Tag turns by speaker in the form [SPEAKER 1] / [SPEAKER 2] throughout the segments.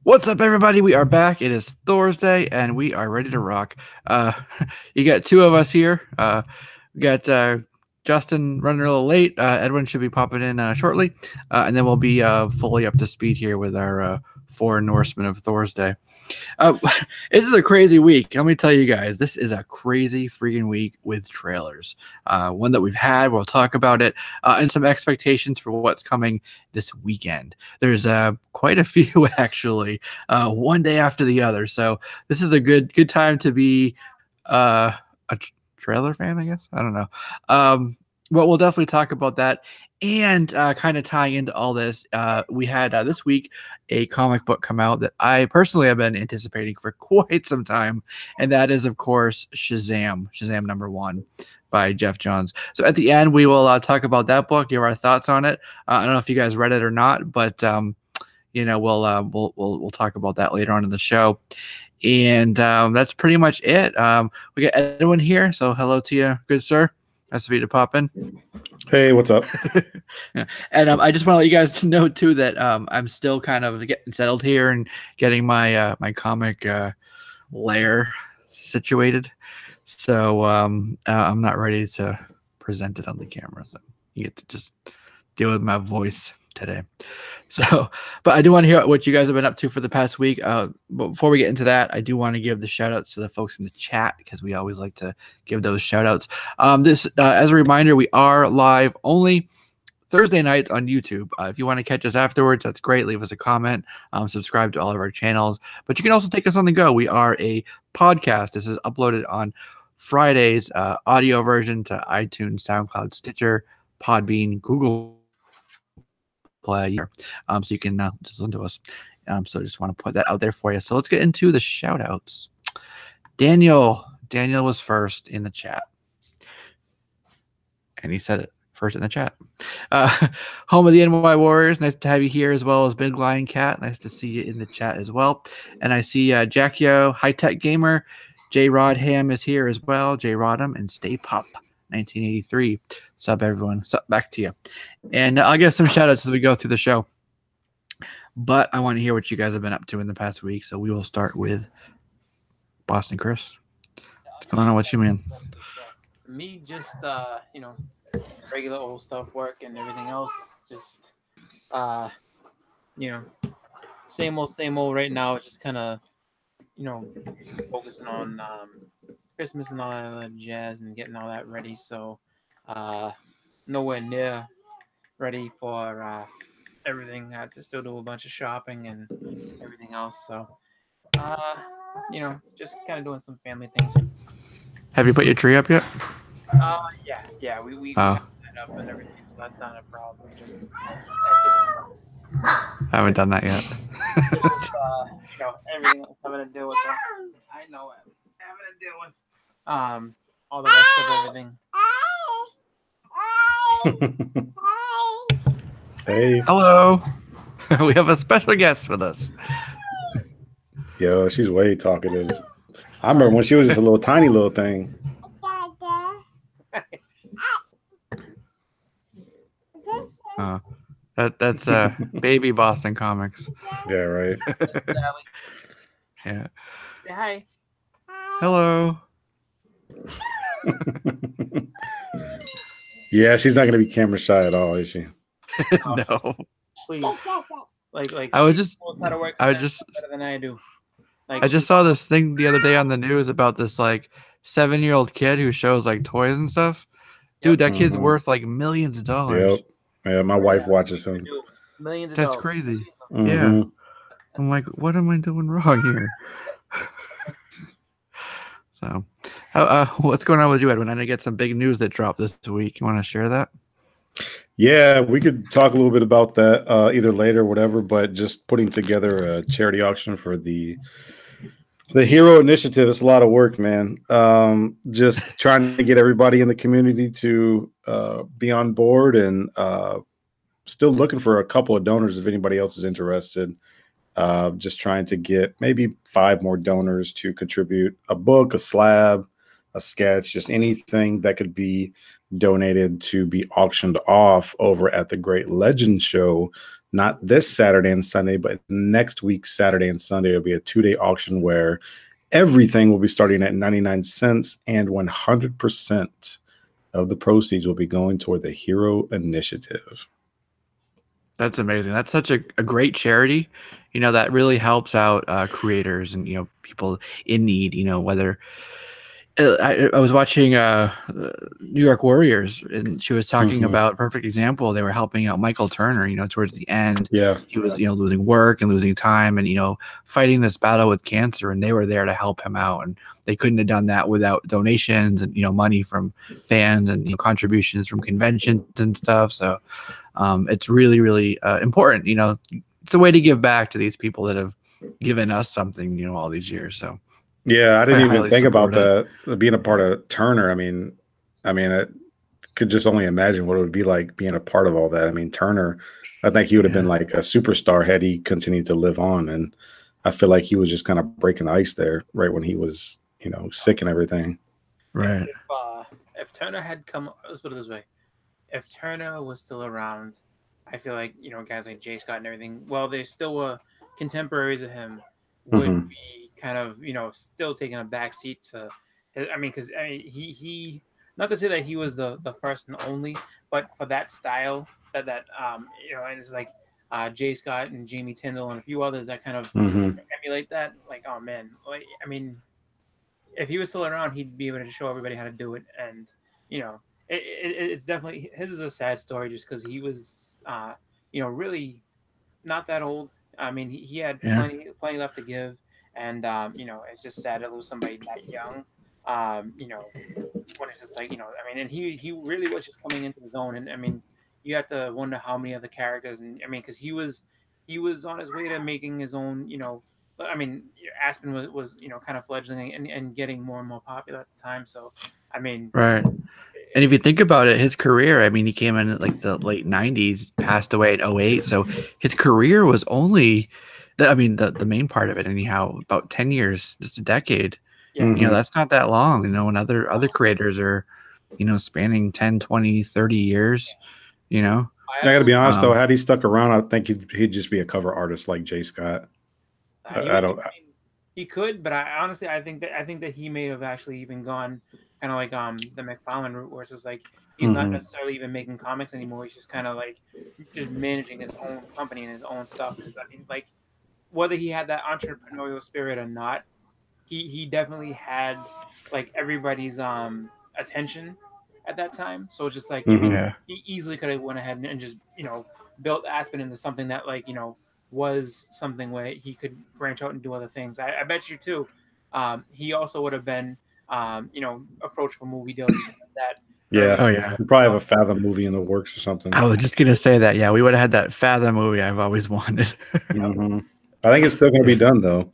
[SPEAKER 1] What's up, everybody? We are back. It is Thursday, and we are ready to rock. Uh, you got two of us here. We got Justin running a little late. Edwin should be popping in shortly, and then we'll be fully up to speed here with our Four Norsemen of Thursday. Uh, this is a crazy week. Let me tell you guys, this is a crazy freaking week with trailers. One that we've had. We'll talk about it and some expectations for what's coming this weekend. There's quite a few actually, one day after the other. So this is a good time to be a trailer fan, I guess. I don't know. But we'll definitely talk about that. And kind of tying into all this, we had this week a comic book come out that I personally have been anticipating for quite some time, and that is, of course, Shazam #1 by Jeff Johns. So at the end, we will talk about that book, give our thoughts on it. I don't know if you guys read it or not, but we'll talk about that later on in the show. And that's pretty much it. We got Edwin here, so hello to you, good sir. Nice of you to pop in.
[SPEAKER 2] Hey, what's up?
[SPEAKER 1] Yeah. And I just want to let you guys know too that I'm still kind of getting settled here and getting my my comic lair situated. So I'm not ready to present it on the camera. So you get to just deal with my voice today. So, but I do want to hear what you guys have been up to for the past week. But before we get into that, I do want to give the shout outs to the folks in the chat because we always like to give those shout outs. As a reminder, we are live only Thursday nights on YouTube. If you want to catch us afterwards, that's great. Leave us a comment, subscribe to all of our channels, but you can also take us on the go. We are a podcast. This is uploaded on Fridays, audio version to iTunes, SoundCloud, Stitcher, Podbean, Google Play, so you can just listen to us. So I just want to put that out there for you. So let's get into the shout outs. Daniel was first in the chat, and he said it first in the chat. Home of the NY Warriors, nice to have you here, as well as Big Lion Cat. Nice to see you in the chat as well. And I see Jackio, High Tech Gamer, J Rodham is here as well. J Rodham and Stay Pop 1983. Sup, everyone. Sup, back to you. And I'll give some shout outs as we go through the show. But I want to hear what you guys have been up to in the past week. So we will start with Boston Chris. What's going on with you, man?
[SPEAKER 3] Me, just regular old stuff, work and everything else. Just same old right now. Just kind of focusing on Christmas and all that jazz and getting all that ready. So nowhere near ready for everything. I have to still do a bunch of shopping and everything else. So just kind of doing some family things.
[SPEAKER 1] Have you put your tree up yet?
[SPEAKER 3] Yeah. We got that up and everything, so that's not a problem.
[SPEAKER 1] I haven't done that yet.
[SPEAKER 3] It's just, everything else having to deal with that. I know it. Having to deal with all the rest of everything.
[SPEAKER 2] Hey.
[SPEAKER 1] Hello. We have a special guest with us.
[SPEAKER 2] Yo, she's way talkative. I remember when she was just a little tiny little thing.
[SPEAKER 1] That's baby Boston Comics.
[SPEAKER 2] Yeah, right.
[SPEAKER 1] Yeah.
[SPEAKER 3] Say hi.
[SPEAKER 1] Hello.
[SPEAKER 2] Yeah, she's not gonna be camera shy at all, is she?
[SPEAKER 1] No.
[SPEAKER 3] Please. Like
[SPEAKER 1] I was just
[SPEAKER 3] knows how to work
[SPEAKER 1] I
[SPEAKER 3] Snapchat
[SPEAKER 1] just
[SPEAKER 3] better than I do.
[SPEAKER 1] I just saw this thing the other day on the news about this like 7-year-old kid who shows like toys and stuff. Dude, that kid's worth like millions of dollars.
[SPEAKER 2] Yep. Yeah, my wife watches him.
[SPEAKER 3] Millions of
[SPEAKER 1] That's
[SPEAKER 3] dollars.
[SPEAKER 1] crazy.
[SPEAKER 2] Mm-hmm.
[SPEAKER 1] Yeah. I'm like, what am I doing wrong here? So, what's going on with you, Edwin? I know you get some big news that dropped this week. You want to share that?
[SPEAKER 2] Yeah, we could talk a little bit about that either later or whatever, but just putting together a charity auction for the Hero Initiative. It's a lot of work, man. Just trying to get everybody in the community to be on board, and still looking for a couple of donors if anybody else is interested. Just trying to get maybe 5 more donors to contribute a book, a slab, a sketch, just anything that could be donated to be auctioned off over at the Great Legend Show not this Saturday and Sunday, but next week, Saturday and Sunday. It'll be a 2-day auction where everything will be starting at 99 cents, and 100% of the proceeds will be going toward the Hero Initiative.
[SPEAKER 1] That's amazing. That's such a great charity, that really helps out creators and, people in need, whether I was watching New York Warriors, and she was talking about perfect example. They were helping out Michael Turner, towards the end.
[SPEAKER 2] Yeah.
[SPEAKER 1] He was, losing work and losing time and, fighting this battle with cancer, and they were there to help him out. And they couldn't have done that without donations and, money from fans and, contributions from conventions and stuff. So it's really, really important. It's a way to give back to these people that have given us something, all these years. So.
[SPEAKER 2] Yeah, I didn't even think about that, being a part of Turner. I mean, I could just only imagine what it would be like being a part of all that. I mean, Turner, I think he would have been like a superstar had he continued to live on. And I feel like he was just kind of breaking the ice there right when he was, sick and everything.
[SPEAKER 1] Right.
[SPEAKER 3] If Turner had come, let's put it this way. If Turner was still around, I feel like, guys like Jay Scott and everything, well, they still were contemporaries of him, would be kind of, still taking a back seat to, because he, not to say that he was the first and only, but for that style that and it's like Jay Scott and Jamie Tyndall and a few others that kind of emulate that. Like, oh man, if he was still around, he'd be able to show everybody how to do it. And it's definitely, his is a sad story just because he was really not that old. I mean, he had plenty left to give. And, it's just sad to lose somebody that young, when it's just like, and he really was just coming into his own. And, you have to wonder how many other characters, and, because he was on his way to making his own, Aspen was kind of fledgling and getting more and more popular at the time. So,
[SPEAKER 1] Right. And if you think about it, his career, he came in like the late 90s, passed away in 08. So his career was only... the main part of it, anyhow, about 10 years, just a decade. Yeah. That's not that long, when other creators are, spanning 10, 20, 30 years, I
[SPEAKER 2] got to be honest, though, had he stuck around, I think he'd just be a cover artist like Jay Scott.
[SPEAKER 3] He could, but I think that he may have actually even gone kind of like the McFarlane route, where it's just like he's not necessarily even making comics anymore. He's just kind of like just managing his own company and his own stuff. Because whether he had that entrepreneurial spirit or not, he definitely had like everybody's attention at that time. So it's just like he easily could have went ahead and just built Aspen into something that was something where he could branch out and do other things. I bet you too. He also would have been approached for movie deals like that.
[SPEAKER 2] Yeah. Oh yeah. We probably have a Fathom movie in the works or something.
[SPEAKER 1] I was just gonna say that. Yeah, we would have had that Fathom movie I've always wanted.
[SPEAKER 2] I think it's still going to be done, though.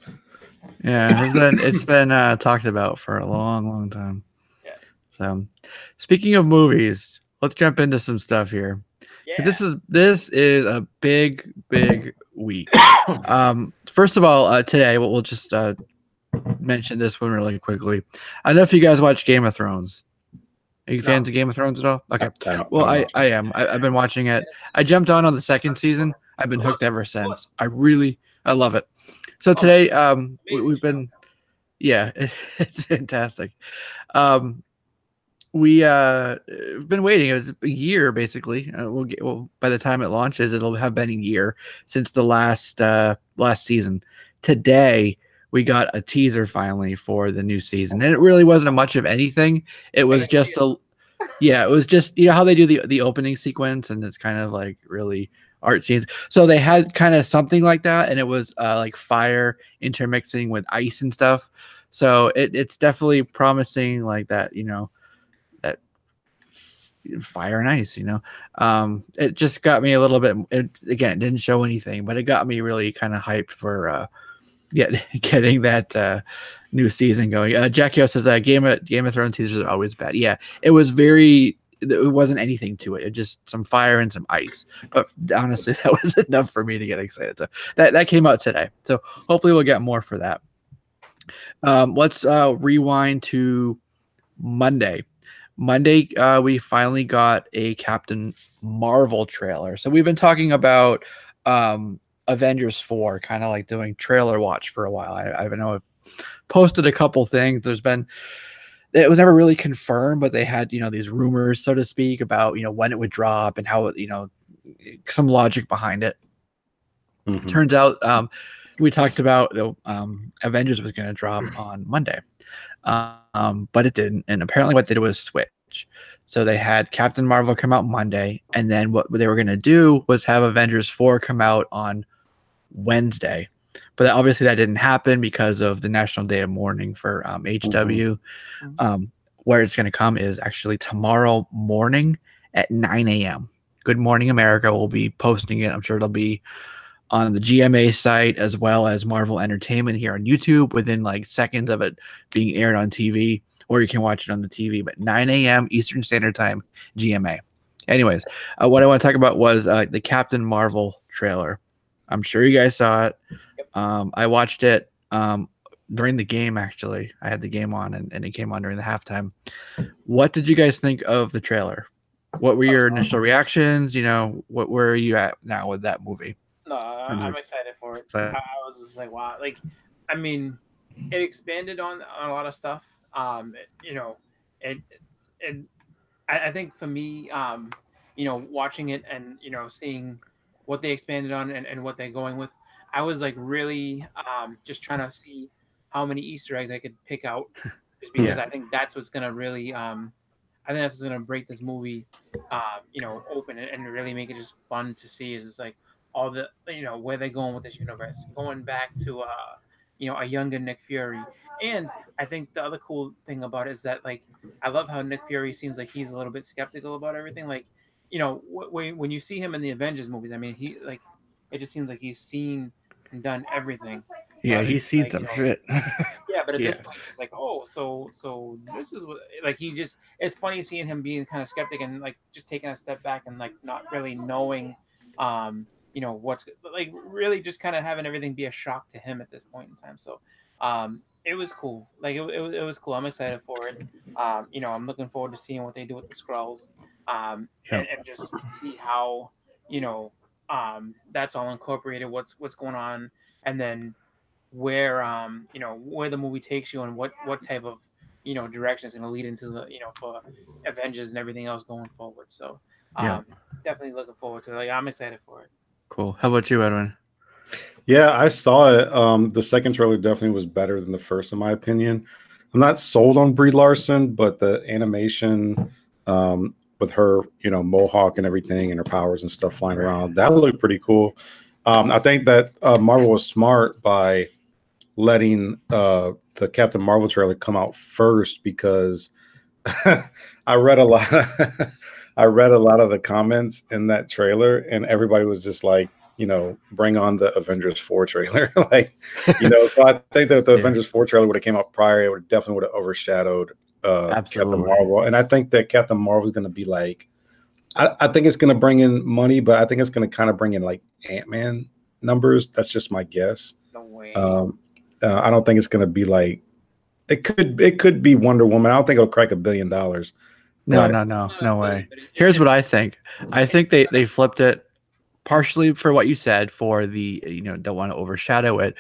[SPEAKER 1] Yeah, it's been talked about for a long, long time. Yeah. So, speaking of movies, let's jump into some stuff here. Yeah. This is a big week. First of all, today we'll just mention this one really quickly. I don't know if you guys watch Game of Thrones. Are you fans of Game of Thrones at all? Okay. Well, I am. I've been watching it. I jumped on the second season. I've been hooked ever since. I love it. So today, we've been, it's fantastic. We've been waiting. It was a year, basically. By the time it launches, it'll have been a year since the last season. Today, we got a teaser finally for the new season, and it really wasn't much of anything. It was just it was just how they do the opening sequence, and it's kind of like really art scenes. So they had kind of something like that, and it was like fire intermixing with ice and stuff. So it's definitely promising like that, that fire and ice, it just got me a little bit, it didn't show anything, but it got me really kind of hyped for getting that new season going. Jackie says Game of Thrones teasers are always bad. Yeah, it wasn't anything to it. It just some fire and some ice. But honestly, that was enough for me to get excited. So that came out today. So hopefully we'll get more for that. Let's rewind to Monday. We finally got a Captain Marvel trailer. So we've been talking about Avengers 4, kind of like doing trailer watch for a while. I know I've posted a couple things. It was never really confirmed, but they had, these rumors, so to speak, about, when it would drop and how, some logic behind it. Turns out, we talked about Avengers was going to drop on Monday, but it didn't. And apparently what they did was switch. So they had Captain Marvel come out Monday, and then what they were going to do was have Avengers 4 come out on Wednesday. But obviously that didn't happen because of the National Day of Mourning for HW. Where it's going to come is actually tomorrow morning at 9 a.m. Good Morning America will be posting it. I'm sure it'll be on the GMA site as well as Marvel Entertainment here on YouTube within like seconds of it being aired on TV, or you can watch it on the TV. But 9 a.m. Eastern Standard Time, GMA. Anyways, what I want to talk about was the Captain Marvel trailer. I'm sure you guys saw it. I watched it during the game, actually. I had the game on, and it came on during the halftime. What did you guys think of the trailer? What were your initial reactions? What where are you at now with that movie?
[SPEAKER 3] No, I'm excited for it. I was just like, wow. Like, I mean, it expanded on a lot of stuff. I think for me, watching it and, seeing what they expanded on and what they're going with, I was like really just trying to see how many Easter eggs I could pick out, just because I think that's what's gonna really I think that's what's gonna break this movie open and really make it just fun to see. Is just like all the where they're going with this universe, going back to a younger Nick Fury. And I think the other cool thing about it is that, like, I love how Nick Fury seems like he's a little bit skeptical about everything. Like, when you see him in the Avengers movies, I mean, it just seems like he's seen and done everything.
[SPEAKER 1] Yeah, he's seen some shit.
[SPEAKER 3] Yeah, but at this point, it's like, oh, so this is what, like, it's funny seeing him being kind of skeptic and like just taking a step back and like not really knowing, what's like really just kind of having everything be a shock to him at this point in time. So, it was cool. Like it was cool. I'm excited for it. I'm looking forward to seeing what they do with the Skrulls, and just to see how, that's all incorporated. What's going on, and then where where the movie takes you and what type of direction is going to lead into the for Avengers and everything else going forward. So definitely looking forward to it. Like, I'm excited for it.
[SPEAKER 1] Cool. How about you, Edwin?
[SPEAKER 2] Yeah, I saw it. The second trailer definitely was better than the first, in my opinion. I'm not sold on Brie Larson, but the animation with her, mohawk and everything, and her powers and stuff flying around, that looked pretty cool. I think that Marvel was smart by letting the Captain Marvel trailer come out first, because I read a lot. I read a lot of the comments in that trailer, and everybody was just like, bring on the Avengers 4 trailer. So I think that if the Avengers 4 trailer would have came out prior, it definitely would have overshadowed Captain Marvel. And I think that Captain Marvel is going to be like, I think it's going to bring in money, but I think it's going to kind of bring in like Ant-Man numbers. That's just my guess.
[SPEAKER 3] No way.
[SPEAKER 2] I don't think it's going to be like, it could be Wonder Woman. I don't think it'll crack $1 billion.
[SPEAKER 1] No way. Here's what I think. I think they flipped it partially for what you said, for the don't want to overshadow it,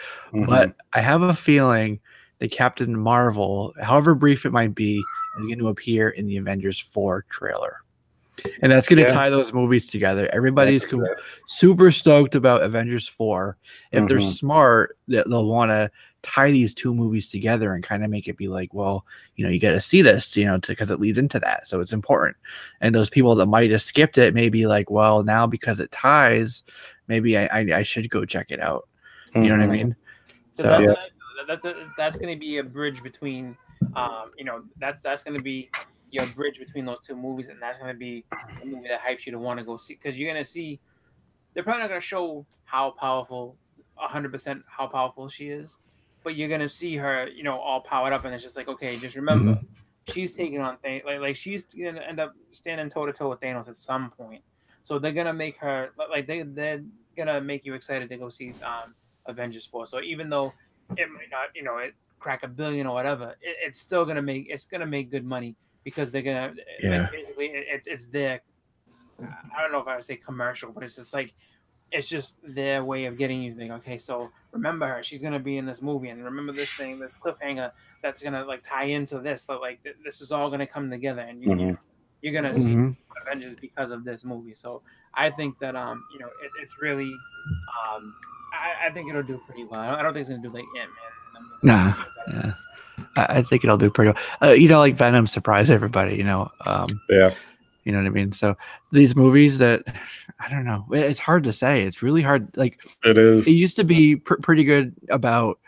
[SPEAKER 1] but I have a feeling that Captain Marvel, however brief it might be, is going to appear in the Avengers 4 trailer. And that's going to tie those movies together. Everybody's super stoked about Avengers 4. If they're smart, they'll want to tie these two movies together and kind of make it be like, well, you got to see this, because it leads into that. So it's important. And those people that might have skipped it may be like, well, now because it ties, maybe I should go check it out. You know what I mean?
[SPEAKER 3] So that's going to be a bridge between, that's going to be your bridge between those two movies, and that's going to be a movie that hypes you to want to go see, because you're going to see, they're probably not going to show how powerful, 100% how powerful she is, but you're going to see her, all powered up, and it's just like, okay, just remember, she's taking on things, like she's going to end up standing toe-to-toe with Thanos at some point, so they're going to make her, like, they're going to make you excited to go see Avengers 4, so even though it might not, it crack $1 billion or whatever, it's still going to make good money, because they're gonna like, basically it's their, I don't know if I would say commercial, but it's just like it's just their way of getting you to think, okay, so remember her, she's gonna be in this movie, and remember this thing, this cliffhanger that's gonna like tie into this. So like this is all gonna come together, and
[SPEAKER 2] Mhm.
[SPEAKER 3] you're gonna see
[SPEAKER 1] Mm-hmm.
[SPEAKER 3] Avengers because of this movie. So I think that it's really I think it'll do pretty well. I don't think it's gonna do like Ant-Man.
[SPEAKER 1] Nah. Yeah. I think it'll do pretty well. Like Venom surprised everybody.
[SPEAKER 2] Yeah.
[SPEAKER 1] You know what I mean? So these movies that I don't know, it's hard to say. It's really hard. Like
[SPEAKER 2] It is.
[SPEAKER 1] it used to be pretty good about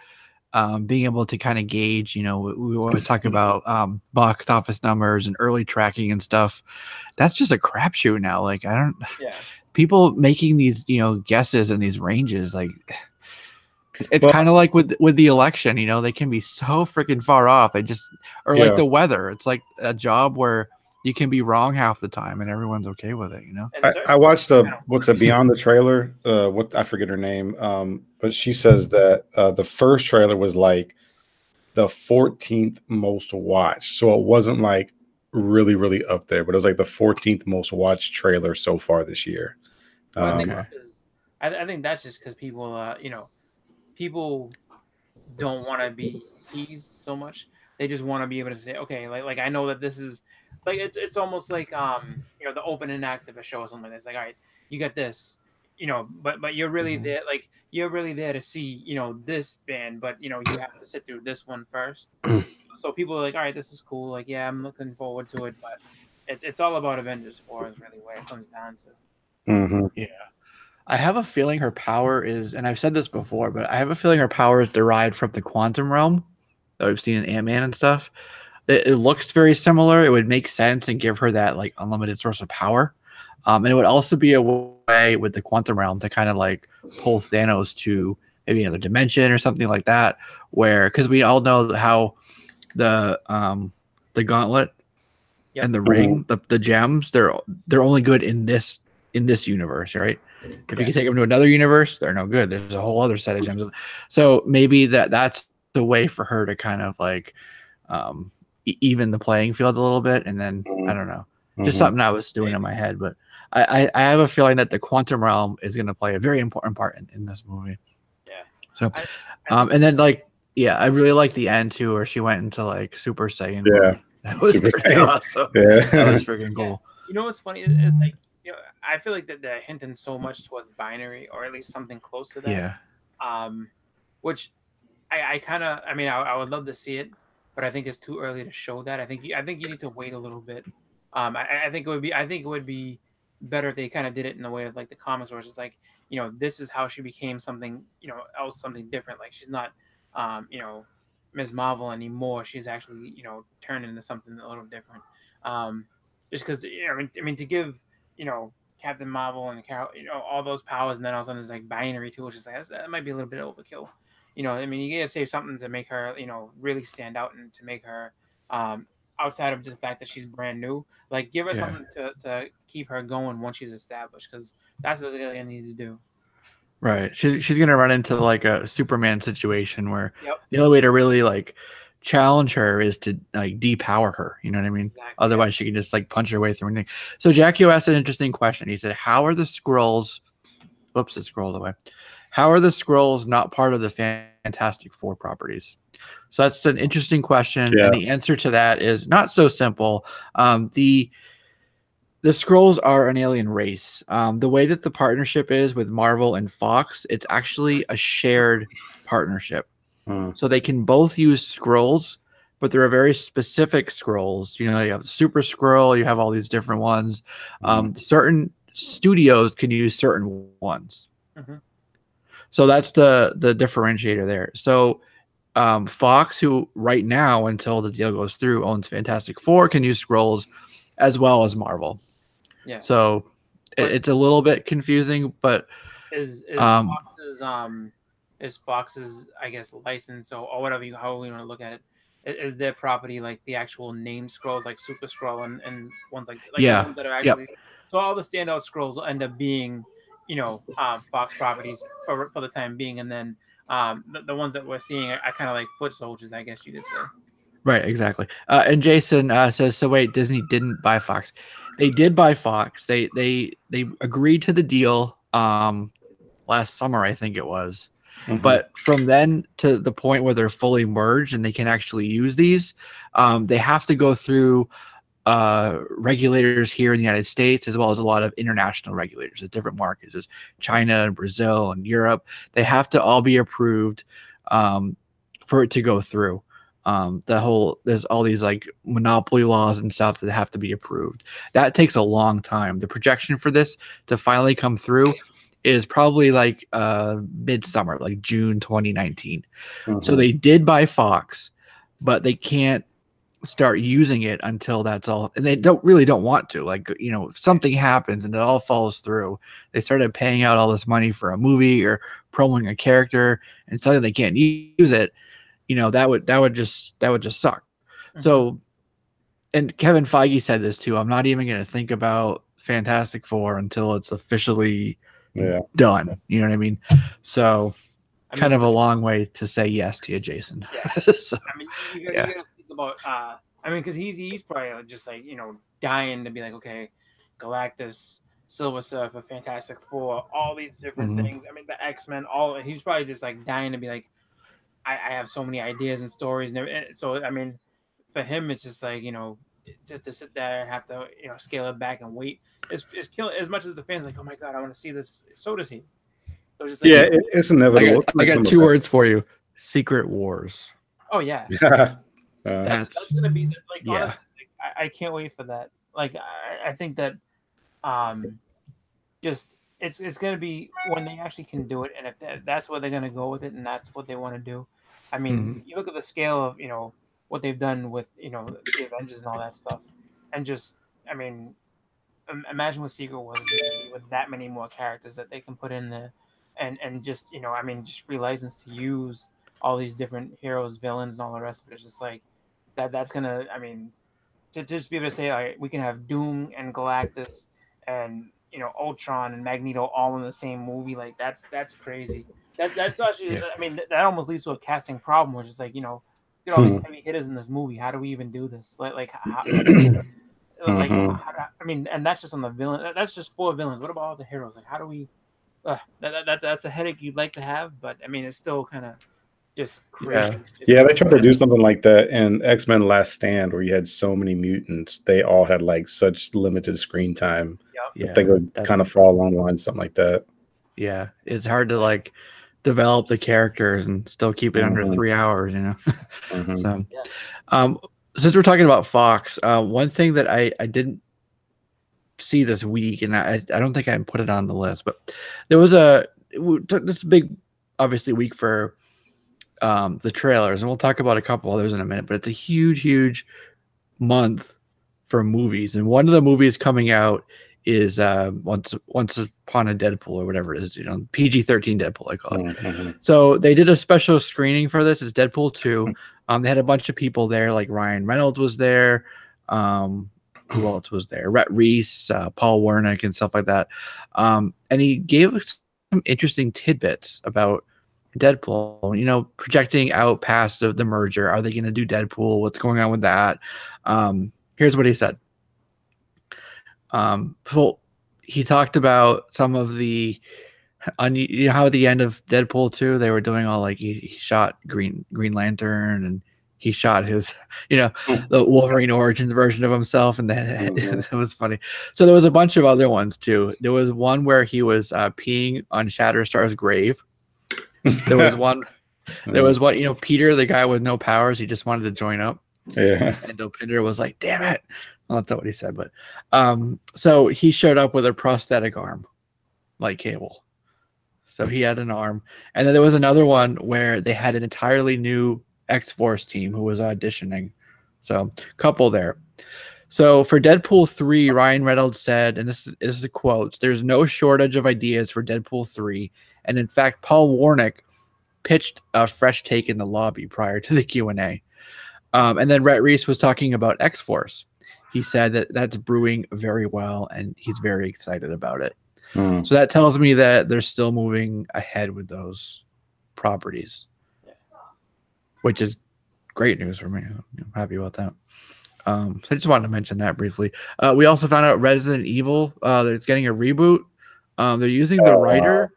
[SPEAKER 1] being able to kind of gauge. We always talk about box office numbers and early tracking and stuff. That's just a crapshoot now. Like I don't.
[SPEAKER 3] Yeah.
[SPEAKER 1] People making these guesses in these ranges, like it's
[SPEAKER 2] Well-
[SPEAKER 1] kind of like with the election. They can be so freaking far off. They just or
[SPEAKER 2] Yeah.
[SPEAKER 1] like the weather. It's like a job where you can be wrong half the time and everyone's okay with it.
[SPEAKER 2] I watched Beyond the trailer. What I forget her name. But she says that the first trailer was like the 14th most watched. So it wasn't like really, really up there, but it was like the 14th most watched trailer so far this year.
[SPEAKER 3] Well, I think
[SPEAKER 1] Okay.
[SPEAKER 3] I think that's just because people people don't want to be teased so much. They just want to be able to say, okay, like I know that this is like it's almost like the opening act of a show or something like that. It's like, all right, you got this, but you're really
[SPEAKER 1] Mhm.
[SPEAKER 3] there, like you're really there to see this band, but you have to sit through this one first. So people are like, all right, this is cool. Like, yeah, I'm looking forward to it, but it's all about Avengers 4 is really what it comes down to.
[SPEAKER 2] Mhm.
[SPEAKER 1] Yeah. I have a feeling her power is, and I've said this before, but I have a feeling her power is derived from the quantum realm that we've seen in Ant-Man and stuff. It looks very similar. It would make sense and give her that like unlimited source of power. And it would also be a way with the quantum realm to kind of like pull Thanos to maybe another dimension or something like that. Where, because we all know how the gauntlet
[SPEAKER 3] Yep.
[SPEAKER 1] and the ring, the gems, they're only good in this universe, right? If you can take them to another universe, they're no good. There's a whole other set of gems. So maybe that's the way for her to kind of like even the playing field a little bit. And then I don't know, just something I was doing in my head. But I have a feeling that the quantum realm is going to play a very important part in this movie.
[SPEAKER 3] Yeah.
[SPEAKER 1] So, and then like, yeah, I really like the end too, where she went into like Super Saiyan.
[SPEAKER 2] Yeah.
[SPEAKER 1] That was
[SPEAKER 2] Super
[SPEAKER 1] pretty
[SPEAKER 2] Saiyan.
[SPEAKER 1] awesome.
[SPEAKER 2] Yeah.
[SPEAKER 1] That was freaking cool.
[SPEAKER 3] You know what's funny? It's like I feel like that they're hinting so much towards binary, or at least something close to that.
[SPEAKER 1] Yeah.
[SPEAKER 3] Which I kind of, I mean, I would love to see it, but I think it's too early to show that. I think you need to wait a little bit. I think it would be better if they kind of did it in the way of like the comics, where it's just like this is how she became something else, something different. Like she's not Ms. Marvel anymore. She's actually turned into something a little different. Just because I mean to give Captain Marvel and Carol all those powers, and then all of a sudden it's like binary too, which is like that might be a little bit overkill. I mean, you gotta say something to make her really stand out, and to make her outside of just the fact that she's brand new. Like give her something to keep her going once she's established, because that's what they need to do.
[SPEAKER 1] Right. She's gonna run into like a Superman situation where
[SPEAKER 3] Yep.
[SPEAKER 1] the only way to really like challenge her is to like depower her. You know what I mean?
[SPEAKER 3] Exactly.
[SPEAKER 1] Otherwise, she can just like punch her way through anything. So Jackie asked an interesting question. He said, "How are the Skrulls?" Whoops, it scrolled away. How are the Skrulls not part of the Fantastic Four properties? So that's an interesting question, and the answer to that is not so simple. The Skrulls are an alien race. The way that the partnership is with Marvel and Fox, it's actually a shared partnership. So they can both use Skrulls, but there are very specific Skrulls. You have the Super Skrull, you have all these different ones. Certain studios can use certain ones. So that's the differentiator there. So Fox, who right now, until the deal goes through, owns Fantastic Four, can use Skrulls as well as Marvel.
[SPEAKER 3] Yeah.
[SPEAKER 1] So it's a little bit confusing, but
[SPEAKER 3] is Fox's I guess license or whatever however you want to look at it, is their property like the actual name Skrulls, like Super Skrull and ones like the ones that are actually so all the standout Skrulls will end up being Fox properties for the time being, and then the ones that we're seeing are kind of like foot soldiers, I guess you could say.
[SPEAKER 1] Right, exactly. And Jason says, so wait, Disney didn't buy Fox. They did buy Fox. They agreed to the deal last summer, I think it was.
[SPEAKER 2] Mhm.
[SPEAKER 1] But from then to the point where they're fully merged and they can actually use these, they have to go through regulators here in the United States, as well as a lot of international regulators at different markets, as China and Brazil and Europe. They have to all be approved for it to go through. There's all these like monopoly laws and stuff that have to be approved. That takes a long time. The projection for this to finally come through is probably like midsummer, like June 2019. So they did buy Fox, but they can't start using it until that's all, and they don't want to, like, you know, if something happens and it all falls through, they started paying out all this money for a movie or promoting a character and suddenly they can't use it, you know, that would just suck. So, and Kevin Feige said this too, I'm not even going to think about Fantastic Four until it's officially done, you know what I mean? So kind of a long way to say yes to you, Jason. So,
[SPEAKER 3] I mean, you gotta think about, I mean, because he's probably just like, you know, dying to be like, okay, Galactus, Silver Surfer, Fantastic Four, all these different things. I mean, the X-Men, he's probably just like dying to be like, I have so many ideas and stories. And so, I mean, for him, it's just like, you know, to sit there and have to, you know, scale it back and wait. It's killing as much as the fans like, oh my God, I want to see this. So does he. So just like,
[SPEAKER 2] it's inevitable.
[SPEAKER 1] I got two words for you: Secret Wars.
[SPEAKER 3] Oh yeah, that's gonna be like, honestly, like, I can't wait for that. Like I think that just it's gonna be when they actually can do it, and if that's where they're gonna go with it, and that's what they want to do. I mean, you look at the scale of, you know, what they've done with, you know, the Avengers and all that stuff, and just, I mean, imagine what Secret Wars is gonna be with that many more characters that they can put in there. And just, you know, I mean, just free license to use all these different heroes, villains, and all the rest of it. It's just like that's gonna, I mean, to just be able to say, all right, we can have Doom and Galactus and, you know, Ultron and Magneto all in the same movie, like that's crazy. That's actually, I mean, that almost leads to a casting problem, which is like, you know, get all these heavy hitters in this movie. How do we even do this? How, I mean, and that's just on the villain. That's just 4 villains. What about all the heroes? Like, how do we? That's a headache you'd like to have, but I mean, it's still kind of just crazy.
[SPEAKER 2] They tried to do something like that in X-Men Last Stand, where you had so many mutants. They all had like such limited screen time. I think it would kind of fall along the line, something like that. Yeah,
[SPEAKER 1] it's hard to like develop the characters and still keep it under 3 hours, you know. So, since we're talking about Fox, one thing that I didn't see this week, and I don't think I put it on the list, but there was this big, obviously, week for the trailers, and we'll talk about a couple others in a minute, but it's a huge month for movies, and one of the movies coming out is once upon a Deadpool, or whatever it is, you know, PG-13 Deadpool, I call it. So they did a special screening for this. It's Deadpool 2. They had a bunch of people there, like Ryan Reynolds was there. Who else was there? Rhett Reese, Paul Wernick, and stuff like that. And he gave us some interesting tidbits about Deadpool, you know, projecting out past the merger. Are they going to do Deadpool? What's going on with that? Here's what he said. So he talked about some of the, you know, how at the end of Deadpool 2, they were doing all like, he shot Green Lantern, and he shot his, you know, the Wolverine Origins version of himself, and then it was funny. So there was a bunch of other ones too. There was one where he was peeing on Shatterstar's grave. There was one, you know, Peter, the guy with no powers, he just wanted to join up. And Dopinder was like, "Damn it!" Well, that's not what he said, but so he showed up with a prosthetic arm, like Cable. So he had an arm, and then there was another one where they had an entirely new X-Force team who was auditioning. So couple there. So for Deadpool 3, Ryan Reynolds said, and this is a quote, "There's no shortage of ideas for Deadpool 3. And in fact, Paul Wernick pitched a fresh take in the lobby prior to the Q&A. And then Rhett Reese was talking about X-Force. He said that that's brewing very well, and he's very excited about it. So that tells me that they're still moving ahead with those properties, which is great news for me. I'm happy about that. So I just wanted to mention that briefly. We also found out Resident Evil, they're getting a reboot. They're using the writer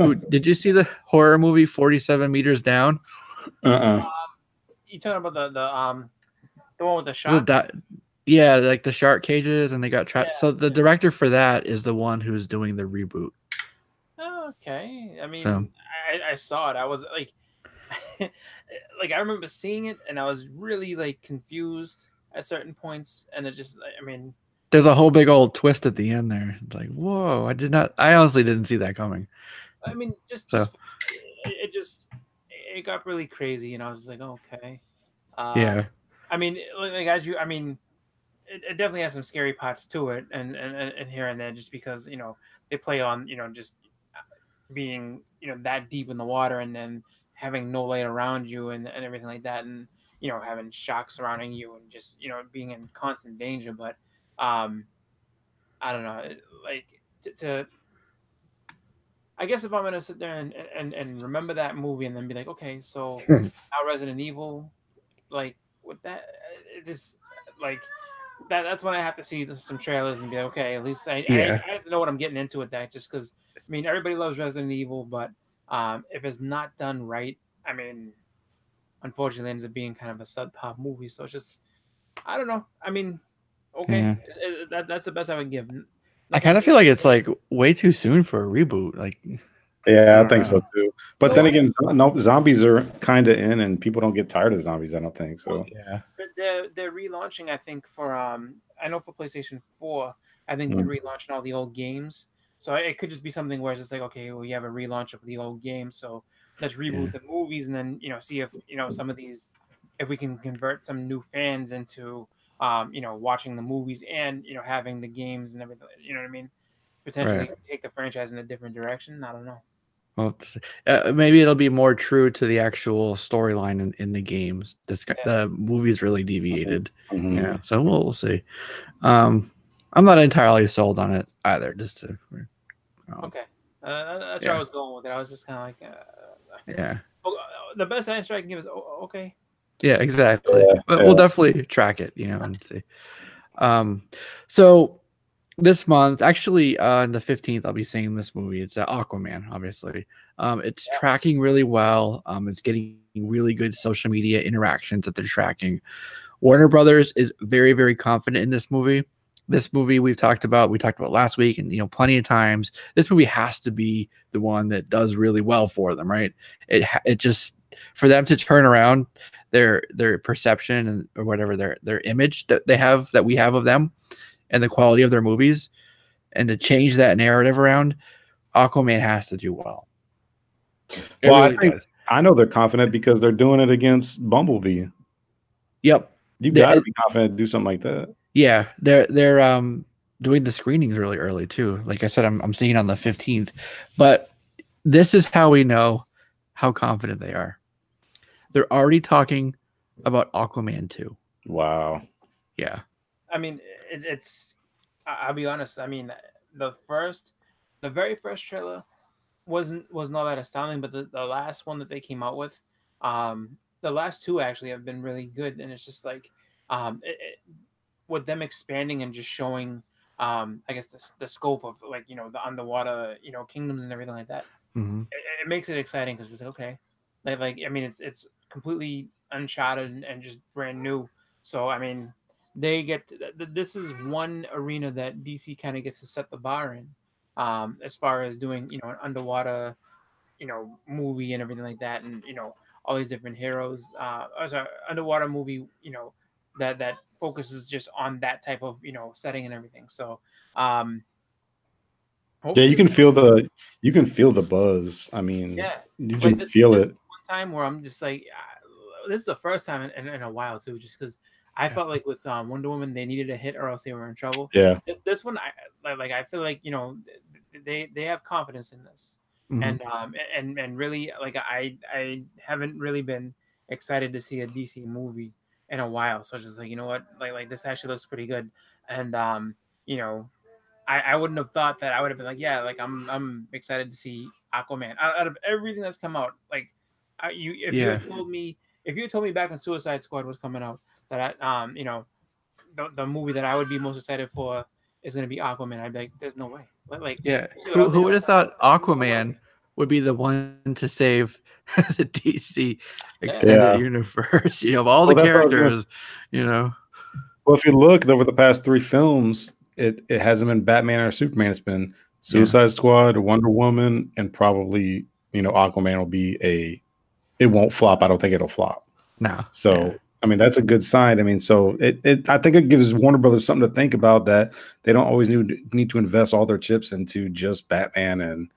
[SPEAKER 1] Ooh, did you see the horror movie 47 Meters Down?
[SPEAKER 3] You talking about the one with the
[SPEAKER 1] Is
[SPEAKER 3] shark?
[SPEAKER 1] it that? Yeah, like the shark cages, and they got trapped.
[SPEAKER 3] Yeah,
[SPEAKER 1] So the director for that is the one who's doing the reboot.
[SPEAKER 3] Okay. I mean,
[SPEAKER 1] So
[SPEAKER 3] I saw it. I was like, like I remember seeing it, and I was really like confused at certain points, and it just, I mean,
[SPEAKER 1] there's a whole big old twist at the end there. It's like, whoa! I honestly didn't see that coming. So
[SPEAKER 3] it just it got really crazy, and I was just like, okay.
[SPEAKER 1] yeah,
[SPEAKER 3] I mean, like as you, I mean, it definitely has some scary parts to it, and here and there, just because they play on just being that deep in the water, and then having no light around you, and everything like that, and having shocks surrounding you, and just being in constant danger. But um, I don't know, like to I guess if I'm gonna sit there and remember that movie and then be like, okay, so now Resident Evil, like with that, it just like that's when I have to see some trailers and be like, okay, at least
[SPEAKER 1] yeah.
[SPEAKER 3] I have to know what I'm getting into with that, just because I mean everybody loves Resident Evil, but if it's not done right, I mean, unfortunately, it ends up being kind of a subpar movie. So it's just I don't know. I mean, okay,
[SPEAKER 1] Yeah.
[SPEAKER 3] that's the best I would give.
[SPEAKER 1] I kind of feel like it's like way too soon for a reboot. Like,
[SPEAKER 2] Yeah, I
[SPEAKER 1] don't
[SPEAKER 2] think so
[SPEAKER 1] know.
[SPEAKER 2] too. But then again, no, zombies are kind of in, and people don't get tired of zombies. I don't think so.
[SPEAKER 1] Yeah.
[SPEAKER 3] But they're relaunching, I think, for I know for PlayStation 4, I think they're relaunching all the old games. So it could just be something where it's just like, okay, well, you have a relaunch of the old game, so let's reboot the movies, and then see if some of these, if we can convert some new fans into watching the movies and having the games and everything. You know what I mean? Potentially
[SPEAKER 1] Right.
[SPEAKER 3] take the franchise in a different direction. I don't know.
[SPEAKER 1] Well, maybe it'll be more true to the actual storyline in the games. The movie's really deviated.
[SPEAKER 2] Mm-hmm.
[SPEAKER 1] Yeah. So we'll see. I'm not entirely sold on it either. Just to.
[SPEAKER 3] Okay. That's where I was going with it. I was just kind of like,
[SPEAKER 1] yeah.
[SPEAKER 3] The best answer I can give is okay.
[SPEAKER 1] Yeah, exactly.
[SPEAKER 2] Yeah,
[SPEAKER 1] But we'll definitely track it, and see. So this month, actually, on the 15th, I'll be seeing this movie. It's Aquaman, obviously. It's tracking really well. It's getting really good social media interactions that they're tracking. Warner Brothers is very, very confident in this movie. This movie we talked about last week, and plenty of times. This movie has to be the one that does really well for them, right? It just, for them to turn around their perception and or whatever their image that we have of them, and the quality of their movies, and to change that narrative around, Aquaman has to do well.
[SPEAKER 2] Well, really I know they're confident because they're doing it against Bumblebee.
[SPEAKER 1] Yep.
[SPEAKER 2] You got to be confident to do something like that.
[SPEAKER 1] Yeah, they're doing the screenings really early too. Like I said, I'm seeing it on the 15th. But this is how we know how confident they are. They're already talking about Aquaman 2.
[SPEAKER 2] Wow.
[SPEAKER 1] Yeah.
[SPEAKER 3] I mean, it's. I'll be honest. I mean, the very first trailer was not that astounding, but the last one that they came out with, the last two actually have been really good, and it's just like, with them expanding and just showing, I guess the scope of like the underwater kingdoms and everything like that.
[SPEAKER 1] Mm-hmm.
[SPEAKER 3] It makes it exciting because it's okay. Like I mean, it's completely uncharted and just brand new. So I mean, they get this is one arena that DC kind of gets to set the bar in, as far as doing an underwater movie and everything like that, and all these different heroes. Sorry, underwater movie that focuses just on that type of setting and everything. So
[SPEAKER 2] yeah, you can feel the buzz. I mean, you can feel it.
[SPEAKER 3] One time where I'm just like, this is the first time in a while too, just because I felt like with Wonder Woman they needed a hit or else they were in trouble.
[SPEAKER 2] Yeah.
[SPEAKER 3] This one, I feel like they have confidence in this, and really like I haven't really been excited to see a DC movie in a while, so it's just like what, like this actually looks pretty good, and I wouldn't have thought that I would have been like, yeah, like I'm excited to see Aquaman out of everything that's come out. Like, if you had told me back when Suicide Squad was coming out that the movie that I would be most excited for is going to be Aquaman, I'd be like, there's no way. Like
[SPEAKER 1] yeah, who would have thought Aquaman would be the one to save the DC extended
[SPEAKER 2] Yeah.
[SPEAKER 1] universe. Of all
[SPEAKER 2] Well,
[SPEAKER 1] the
[SPEAKER 2] that's what I was gonna-
[SPEAKER 1] characters.
[SPEAKER 2] Well, if you look over the past 3 films, it hasn't been Batman or Superman. It's been Suicide Squad, Wonder Woman, and probably Aquaman will be it won't flop. I don't think it'll flop.
[SPEAKER 1] No.
[SPEAKER 2] So I mean that's a good sign. I mean, so I think it gives Warner Brothers something to think about, that they don't always need to invest all their chips into just Batman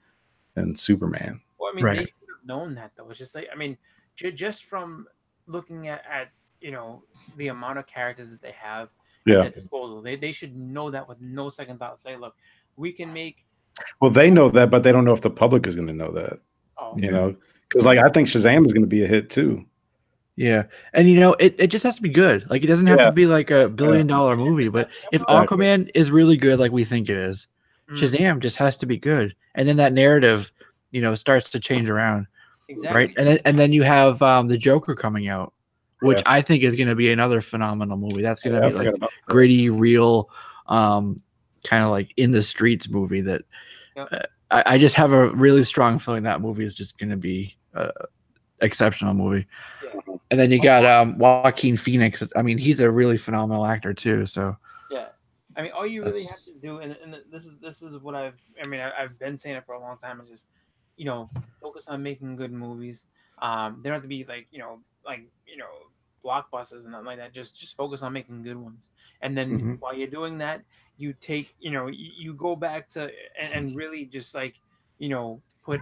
[SPEAKER 2] and Superman.
[SPEAKER 3] Well, I mean,
[SPEAKER 1] Right.
[SPEAKER 3] they should have known that though. It's just like, I mean, just from looking at the amount of characters that they have at
[SPEAKER 2] Yeah.
[SPEAKER 3] their disposal, they should know that with no second thought. Say, look, we can make.
[SPEAKER 2] Well, they know that, but they don't know if the public is going to know that.
[SPEAKER 3] Oh,
[SPEAKER 2] Because like I think Shazam is going to be a hit too.
[SPEAKER 1] Yeah. And it just has to be good. Like it doesn't have to be like a $1 billion movie, but if
[SPEAKER 2] Exactly.
[SPEAKER 1] Aquaman is really good like we think it is, Shazam just has to be good. And then that narrative, starts to change around.
[SPEAKER 3] exactly.
[SPEAKER 1] Right. And then you have the Joker coming out, which
[SPEAKER 2] Yeah.
[SPEAKER 1] I think is going to be another phenomenal movie. That's going to
[SPEAKER 2] I
[SPEAKER 1] be like
[SPEAKER 2] forgot about that.
[SPEAKER 1] gritty, real, kind of like in the streets movie that I just have a really strong feeling that movie is just going to be exceptional movie.
[SPEAKER 3] Yeah.
[SPEAKER 1] And then you got Joaquin Phoenix. I mean, he's a really phenomenal actor too. So
[SPEAKER 3] Yeah, I mean, all you really have to do, and this is what I've been saying it for a long time, is just focus on making good movies. They don't have to be like blockbusters and nothing like that. Just focus on making good ones, and then while you're doing that, you take you go back to and really just like put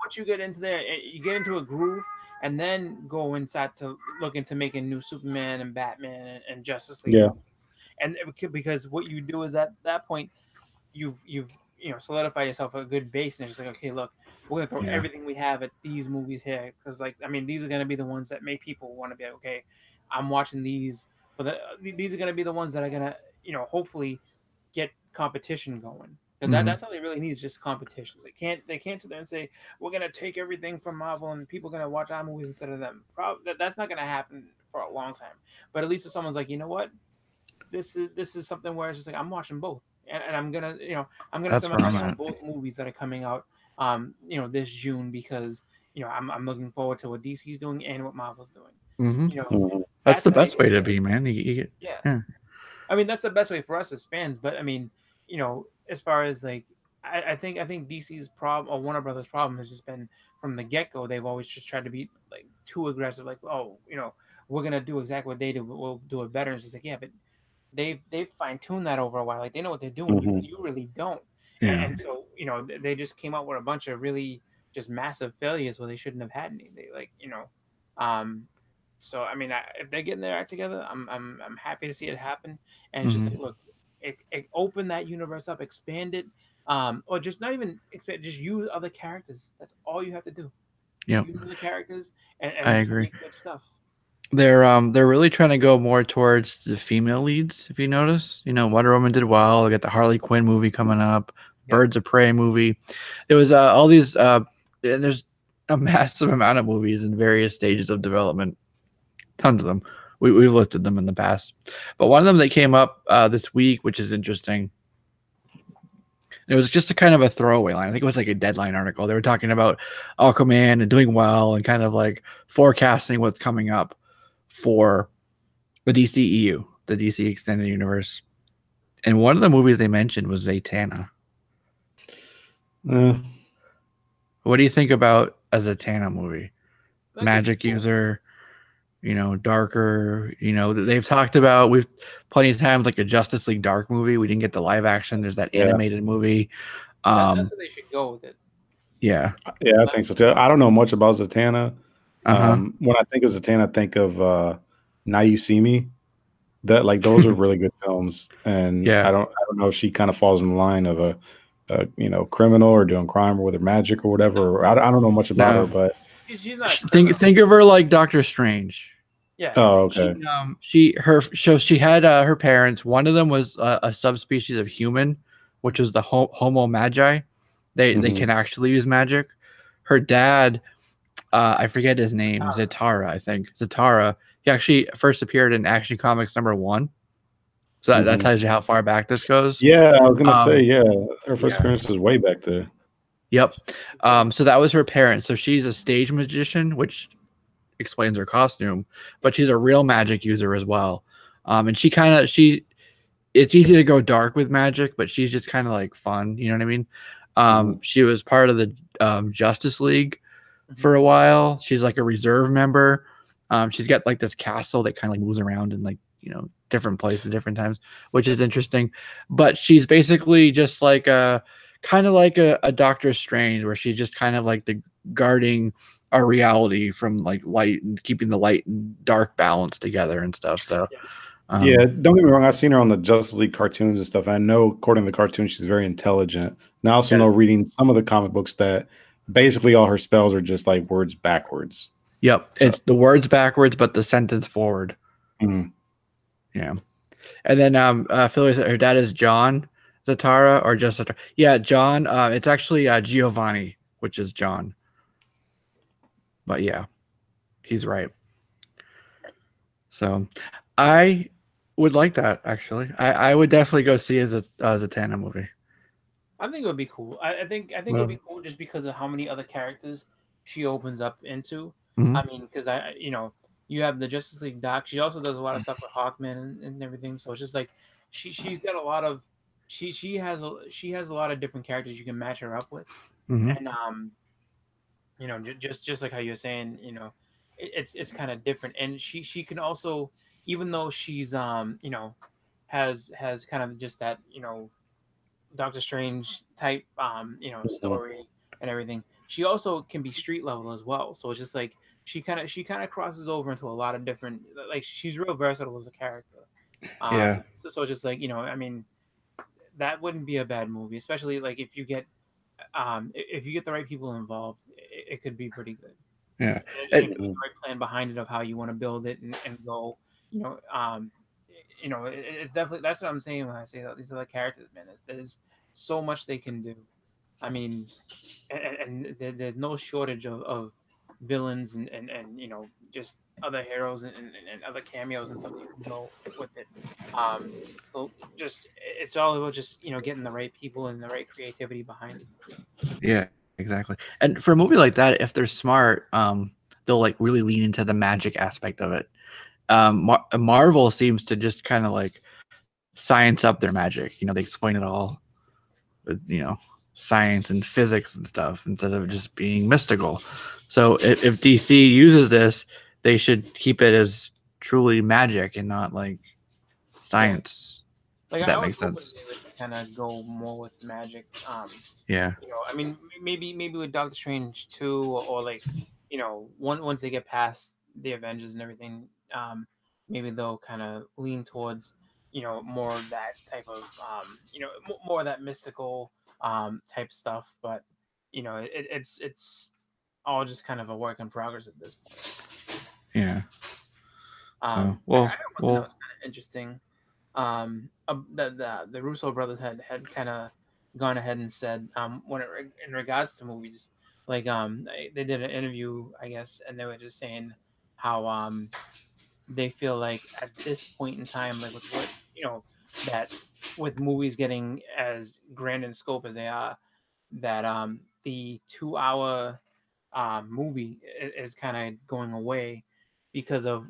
[SPEAKER 3] once you get into there, you get into a groove, and then go inside to look into making new Superman and Batman and Justice League movies. And because what you do is at that point, you've solidify yourself a good base, and it's just like, okay, look, we're gonna throw everything we have at these movies here, because like, I mean, these are gonna be the ones that make people want to be like, okay, I'm watching these, but these are gonna be the ones that are gonna hopefully get competition going. Because that's all they really need is just competition. They can't sit there and say we're gonna take everything from Marvel and people are gonna watch our movies instead of them. That's not gonna happen for a long time. But at least if someone's like, you know what, this is something where it's just like I'm watching both, and I'm gonna spend my money on both movies that are coming out this June, because I'm looking forward to what DC's doing and what Marvel's doing.
[SPEAKER 1] That's the best way to be, man.
[SPEAKER 3] Yeah. I mean, that's the best way for us as fans. But I mean, as far as like, I think DC's problem, or Warner Brothers' problem, has just been from the get go. They've always just tried to be like too aggressive. Like, oh, we're gonna do exactly what they do, but we'll do it better. It's just like, yeah, but they've fine tuned that over a while. Like they know what they're doing. You really don't.
[SPEAKER 1] Yeah.
[SPEAKER 3] And so they just came out with a bunch of really just massive failures where they shouldn't have had any. They So I mean, if they're getting their act together, I'm happy to see it happen. And it's just like, look, open that universe up, expand it, or just not even expand, just use other characters. That's all you have to do.
[SPEAKER 1] Yeah,
[SPEAKER 3] use other characters, and
[SPEAKER 1] I agree.
[SPEAKER 3] Make good stuff.
[SPEAKER 1] They're really trying to go more towards the female leads. If you notice, Wonder Woman did well. They got the Harley Quinn movie coming up, Birds of Prey movie. There was all these, and there's a massive amount of movies in various stages of development. Tons of them. We've listed them in the past, but one of them that came up this week, which is interesting. It was just a kind of a throwaway line. I think it was like a Deadline article. They were talking about Aquaman and doing well, and kind of like forecasting what's coming up for the DCEU, the DC Extended Universe. And one of the movies they mentioned was Zatanna. What do you think about a Zatanna movie? Magic user, darker, they've talked about, we've plenty of times, like a Justice League Dark movie. We didn't get the live action. There's that animated movie.
[SPEAKER 3] That's where they should go with it.
[SPEAKER 1] Yeah,
[SPEAKER 2] I think so too. I don't know much about Zatanna. When I think of Zatanna, I think of Now You See Me. That, like, those are really good films, and I don't know if she kind of falls in the line of a criminal or doing crime or with her magic or whatever. I don't know much about her, but
[SPEAKER 3] she's not
[SPEAKER 1] think of her like Doctor Strange.
[SPEAKER 3] Yeah.
[SPEAKER 2] Oh, okay.
[SPEAKER 1] She had her parents. One of them was a subspecies of human, which was the Homo Magi. They can actually use magic. Her dad, I forget his name, Zatara, I think. Zatara. He actually first appeared in Action Comics #1. So that tells you how far back this goes.
[SPEAKER 2] Yeah, I was gonna say, her first appearance is way back there.
[SPEAKER 1] Yep. So that was her parents. So she's a stage magician, which explains her costume, but she's a real magic user as well. And it's easy to go dark with magic, but she's just kind of like fun. You know what I mean? She was part of the Justice League for a while. She's like a reserve member. She's got like this castle that kind of like moves around in like, different places, different times, which is interesting. But she's basically just like a kind of like a Doctor Strange, where she's just kind of like the guarding our reality from like light and keeping the light and dark balance together and stuff. So
[SPEAKER 2] yeah, don't get me wrong. I've seen her on the Justice League cartoons and stuff. I know, according to the cartoon, she's very intelligent. And I also know, reading some of the comic books, that basically all her spells are just like words backwards.
[SPEAKER 1] Yep, it's the words backwards, but the sentence forward. Yeah, and then Philly said her dad is John Zatara, or just Zatara. Yeah, John. It's actually Giovanni, which is John. But yeah, he's right. So I would like that, actually. I would definitely go see a Zatanna movie.
[SPEAKER 3] I think it would be cool. I think it would be cool just because of how many other characters she opens up into. I mean, because you have the Justice League doc. She also does a lot of stuff with Hawkman and everything. So it's just like she's got a lot of she has a lot of different characters you can match her up with. And just like how you're saying, it's kind of different. And she can also, even though she's has kind of just that Doctor Strange type story and everything, she also can be street level as well. So it's just like she kind of crosses over into a lot of different, like she's real versatile as a character. So it's just like, I mean, that wouldn't be a bad movie, especially like if you get the right people involved, it could be pretty good.
[SPEAKER 1] Yeah,
[SPEAKER 3] and the right plan behind it of how you want to build it and go. It's definitely, that's what I'm saying when I say that these are the characters, man. There's so much they can do. I mean, and there's no shortage of villains and just other heroes and other cameos and stuff that you can go with it. So just it's all about just getting the right people and the right creativity behind it.
[SPEAKER 1] Yeah, exactly. And for a movie like that, if they're smart, they'll like really lean into the magic aspect of it. Marvel seems to just kind of like science up their magic. They explain it all with science and physics and stuff instead of just being mystical. So if DC uses this, they should keep it as truly magic and not like science.
[SPEAKER 3] Like,
[SPEAKER 1] that makes sense.
[SPEAKER 3] Kind of go more with magic.
[SPEAKER 1] Yeah.
[SPEAKER 3] I mean, maybe with Doctor Strange 2 or like, once they get past the Avengers and everything, maybe they'll kind of lean towards, more of that type of, more of that mystical type stuff. But, it's all just kind of a work in progress at this point.
[SPEAKER 1] Yeah.
[SPEAKER 3] That was kind of interesting. The Russo brothers had kind of gone ahead and said, in regards to movies, like they did an interview, I guess, and they were just saying how they feel like at this point in time, like with what that with movies getting as grand in scope as they are, that the 2-hour movie is kind of going away because of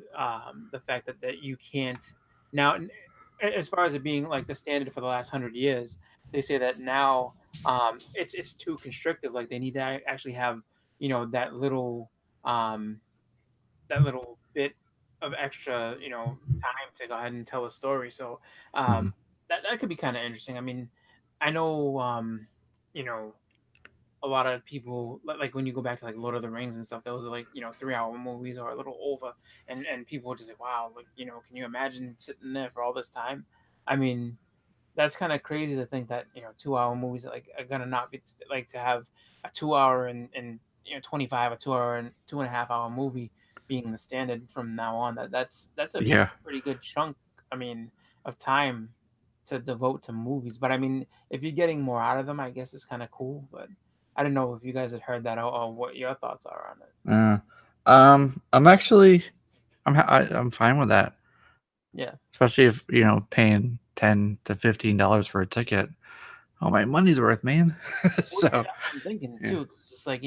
[SPEAKER 3] the fact that you can't now, as far as it being like the standard for the last 100 years, they say that now it's too constrictive. Like they need to actually have that little bit of extra time to go ahead and tell a story. So that could be kind of interesting. I mean, I know a lot of people, like when you go back to like Lord of the Rings and stuff, those are like 3-hour movies or a little over, and people are just like, wow, like can you imagine sitting there for all this time? I mean, that's kind of crazy to think that 2-hour movies are gonna not be like to have a 2-hour and 25, a 2-hour and 2.5-hour movie being the standard from now on. That's a pretty good chunk, I mean, of time to devote to movies. But I mean, if you're getting more out of them, I guess it's kind of cool. But I don't know if you guys had heard that or what your thoughts are on it.
[SPEAKER 1] I'm fine with that.
[SPEAKER 3] Yeah.
[SPEAKER 1] Especially if paying $10 to $15 for a ticket. oh, my money's worth, man. So
[SPEAKER 3] That's what I'm thinking too. 'Cause it's like,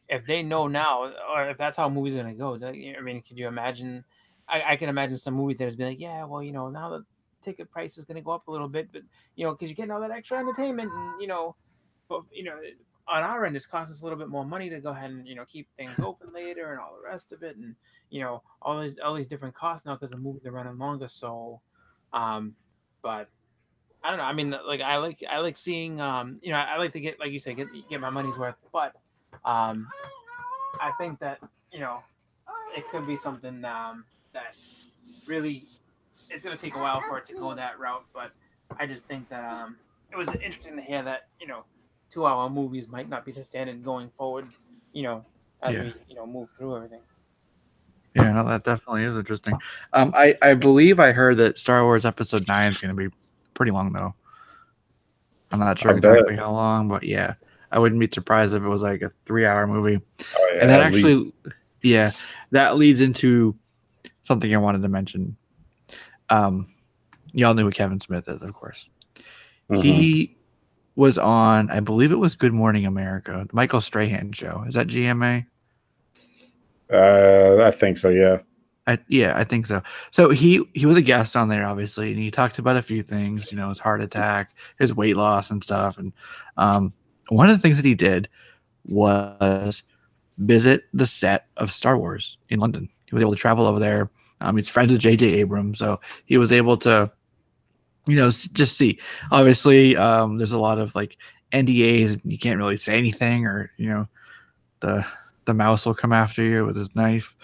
[SPEAKER 3] if they know now, or if that's how movies gonna go, I mean, could you imagine? I can imagine some movie theaters being like, yeah, well, now the ticket price is gonna go up a little bit, but because you're getting all that extra entertainment, and but on our end, it's cost us a little bit more money to go ahead and keep things open later and all the rest of it, and all these different costs now because the movies are running longer. So, but I don't know. I mean, like I like seeing I like to get, like you say, get my money's worth, but um, I think that it could be something that really it's gonna take a while for it to go that route. But I just think that it was interesting to hear that 2-hour movies might not be the standard going forward. As
[SPEAKER 1] Yeah.
[SPEAKER 3] we move through everything.
[SPEAKER 1] yeah, no, that definitely is interesting. I believe I heard that Star Wars Episode 9 is going to be pretty long though. I'm not sure
[SPEAKER 2] I bet.
[SPEAKER 1] exactly how long, but yeah, I wouldn't be surprised if it was like a 3-hour movie.
[SPEAKER 2] Oh, yeah,
[SPEAKER 1] And that
[SPEAKER 2] at
[SPEAKER 1] actually,
[SPEAKER 2] least.
[SPEAKER 1] yeah, that leads into something I wanted to mention. Y'all know who Kevin Smith is, of course.
[SPEAKER 2] Mhm.
[SPEAKER 1] He was on, I believe it was Good Morning America, the Michael Strahan show. Is that GMA?
[SPEAKER 2] I think so. Yeah.
[SPEAKER 1] I think so. So he was a guest on there, obviously, and he talked about a few things, his heart attack, his weight loss, and stuff. And one of the things that he did was visit the set of Star Wars in London. He was able to travel over there. He's friends with J.J. Abrams, so he was able to, just see. Obviously, there's a lot of like NDAs. You can't really say anything, or the mouse will come after you with his knife.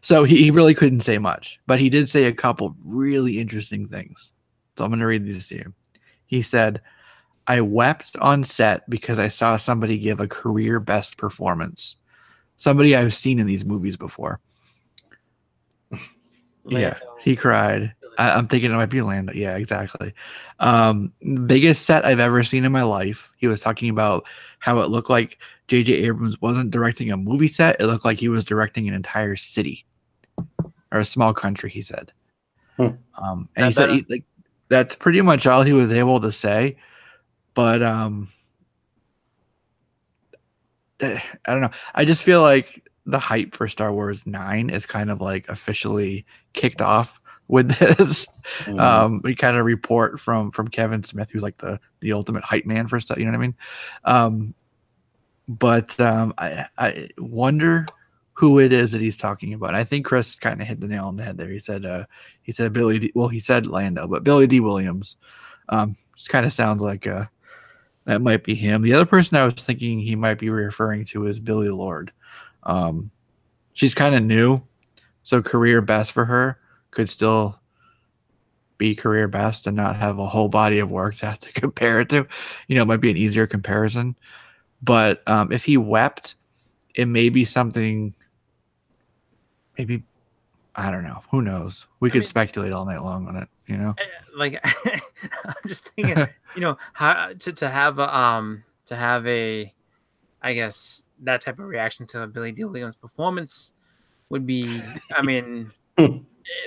[SPEAKER 1] So he really couldn't say much, but he did say a couple really interesting things. So I'm going to read these to you. He said, I wept on set because I saw somebody give a career best performance. Somebody I've seen in these movies before. Yeah, he cried. I'm thinking it might be Lando. Yeah, exactly. Biggest set I've ever seen in my life. He was talking about how it looked like J.J. Abrams wasn't directing a movie set. It looked like he was directing an entire city or a small country, he said. And he said that's pretty much all he was able to say. But I don't know. I just feel like the hype for Star Wars 9 is kind of like officially kicked off with this. We kind of report from Kevin Smith, who's like the ultimate hype man for stuff. You know what I mean? But I wonder who it is that he's talking about. I think Chris kind of hit the nail on the head there. He said Billy D, well, he said Lando, but Billy D. Williams. Just kind of sounds like that might be him. The other person I was thinking he might be referring to is Billy Lord. She's kind of new, so career best for her could still be career best and not have a whole body of work to have to compare it to. It might be an easier comparison. But if he wept, it may be something. Maybe, I don't know. Who knows? We could speculate all night long on it.
[SPEAKER 3] Like I'm just thinking, how to have a, I guess that type of reaction to a Billy D. Williams performance would be, I mean,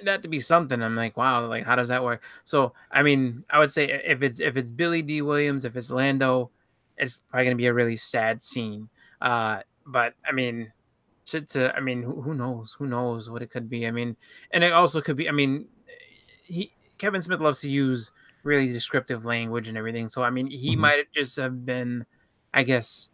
[SPEAKER 3] that to be something. I'm like, wow, like how does that work? So I mean, I would say if it's Billy D. Williams, if it's Lando, it's probably gonna be a really sad scene. But I mean, I mean, who knows? Who knows what it could be? I mean, and it also could be. I mean, Kevin Smith loves to use really descriptive language and everything. So I mean, he might just have been, I guess,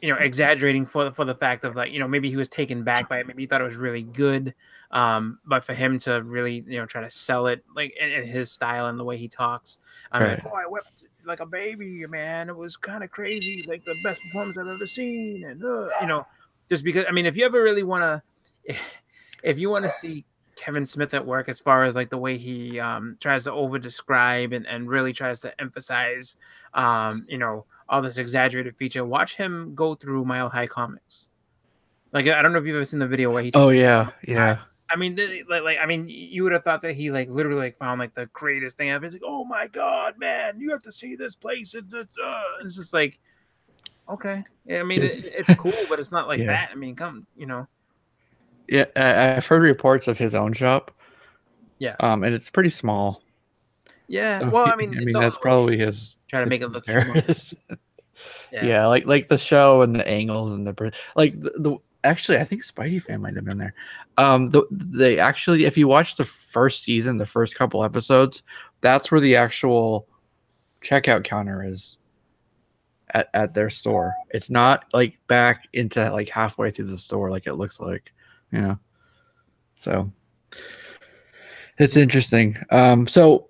[SPEAKER 3] exaggerating for the fact of like, maybe he was taken back by it. Maybe he thought it was really good. But for him to really, try to sell it like in his style and the way he talks, I'm like, oh, I wept like a baby, man. It was kind of crazy, like the best performance I've ever seen. And just because, I mean, if you ever really want to, if you want to see Kevin Smith at work, as far as like the way he tries to over describe and really tries to emphasize, all this exaggerated feature, watch him go through Mile High Comics. Like, I don't know if you've ever seen the video where he talks
[SPEAKER 1] yeah.
[SPEAKER 3] I mean, I mean, you would have thought that he like literally like found like the greatest thing ever. He's like, oh my god, man, you have to see this place. It's just like, okay, yeah, I mean, it's cool, but it's not like that. I mean,
[SPEAKER 1] Yeah, I've heard reports of his own shop.
[SPEAKER 3] Yeah.
[SPEAKER 1] And it's pretty small.
[SPEAKER 3] Yeah.
[SPEAKER 1] So
[SPEAKER 3] Well,
[SPEAKER 1] I
[SPEAKER 3] I mean, it's
[SPEAKER 1] mean
[SPEAKER 3] all
[SPEAKER 1] that's probably his.
[SPEAKER 3] trying to
[SPEAKER 1] his
[SPEAKER 3] make it look humorous.
[SPEAKER 1] comparison.
[SPEAKER 3] Yeah.
[SPEAKER 1] Yeah, like the show and the angles and the actually I think Spidey fan might have been there. They actually, if you watch the first season, the first couple episodes, that's where the actual checkout counter is at their store. It's not like back into like halfway through the store like it looks like, you know. So it's interesting. So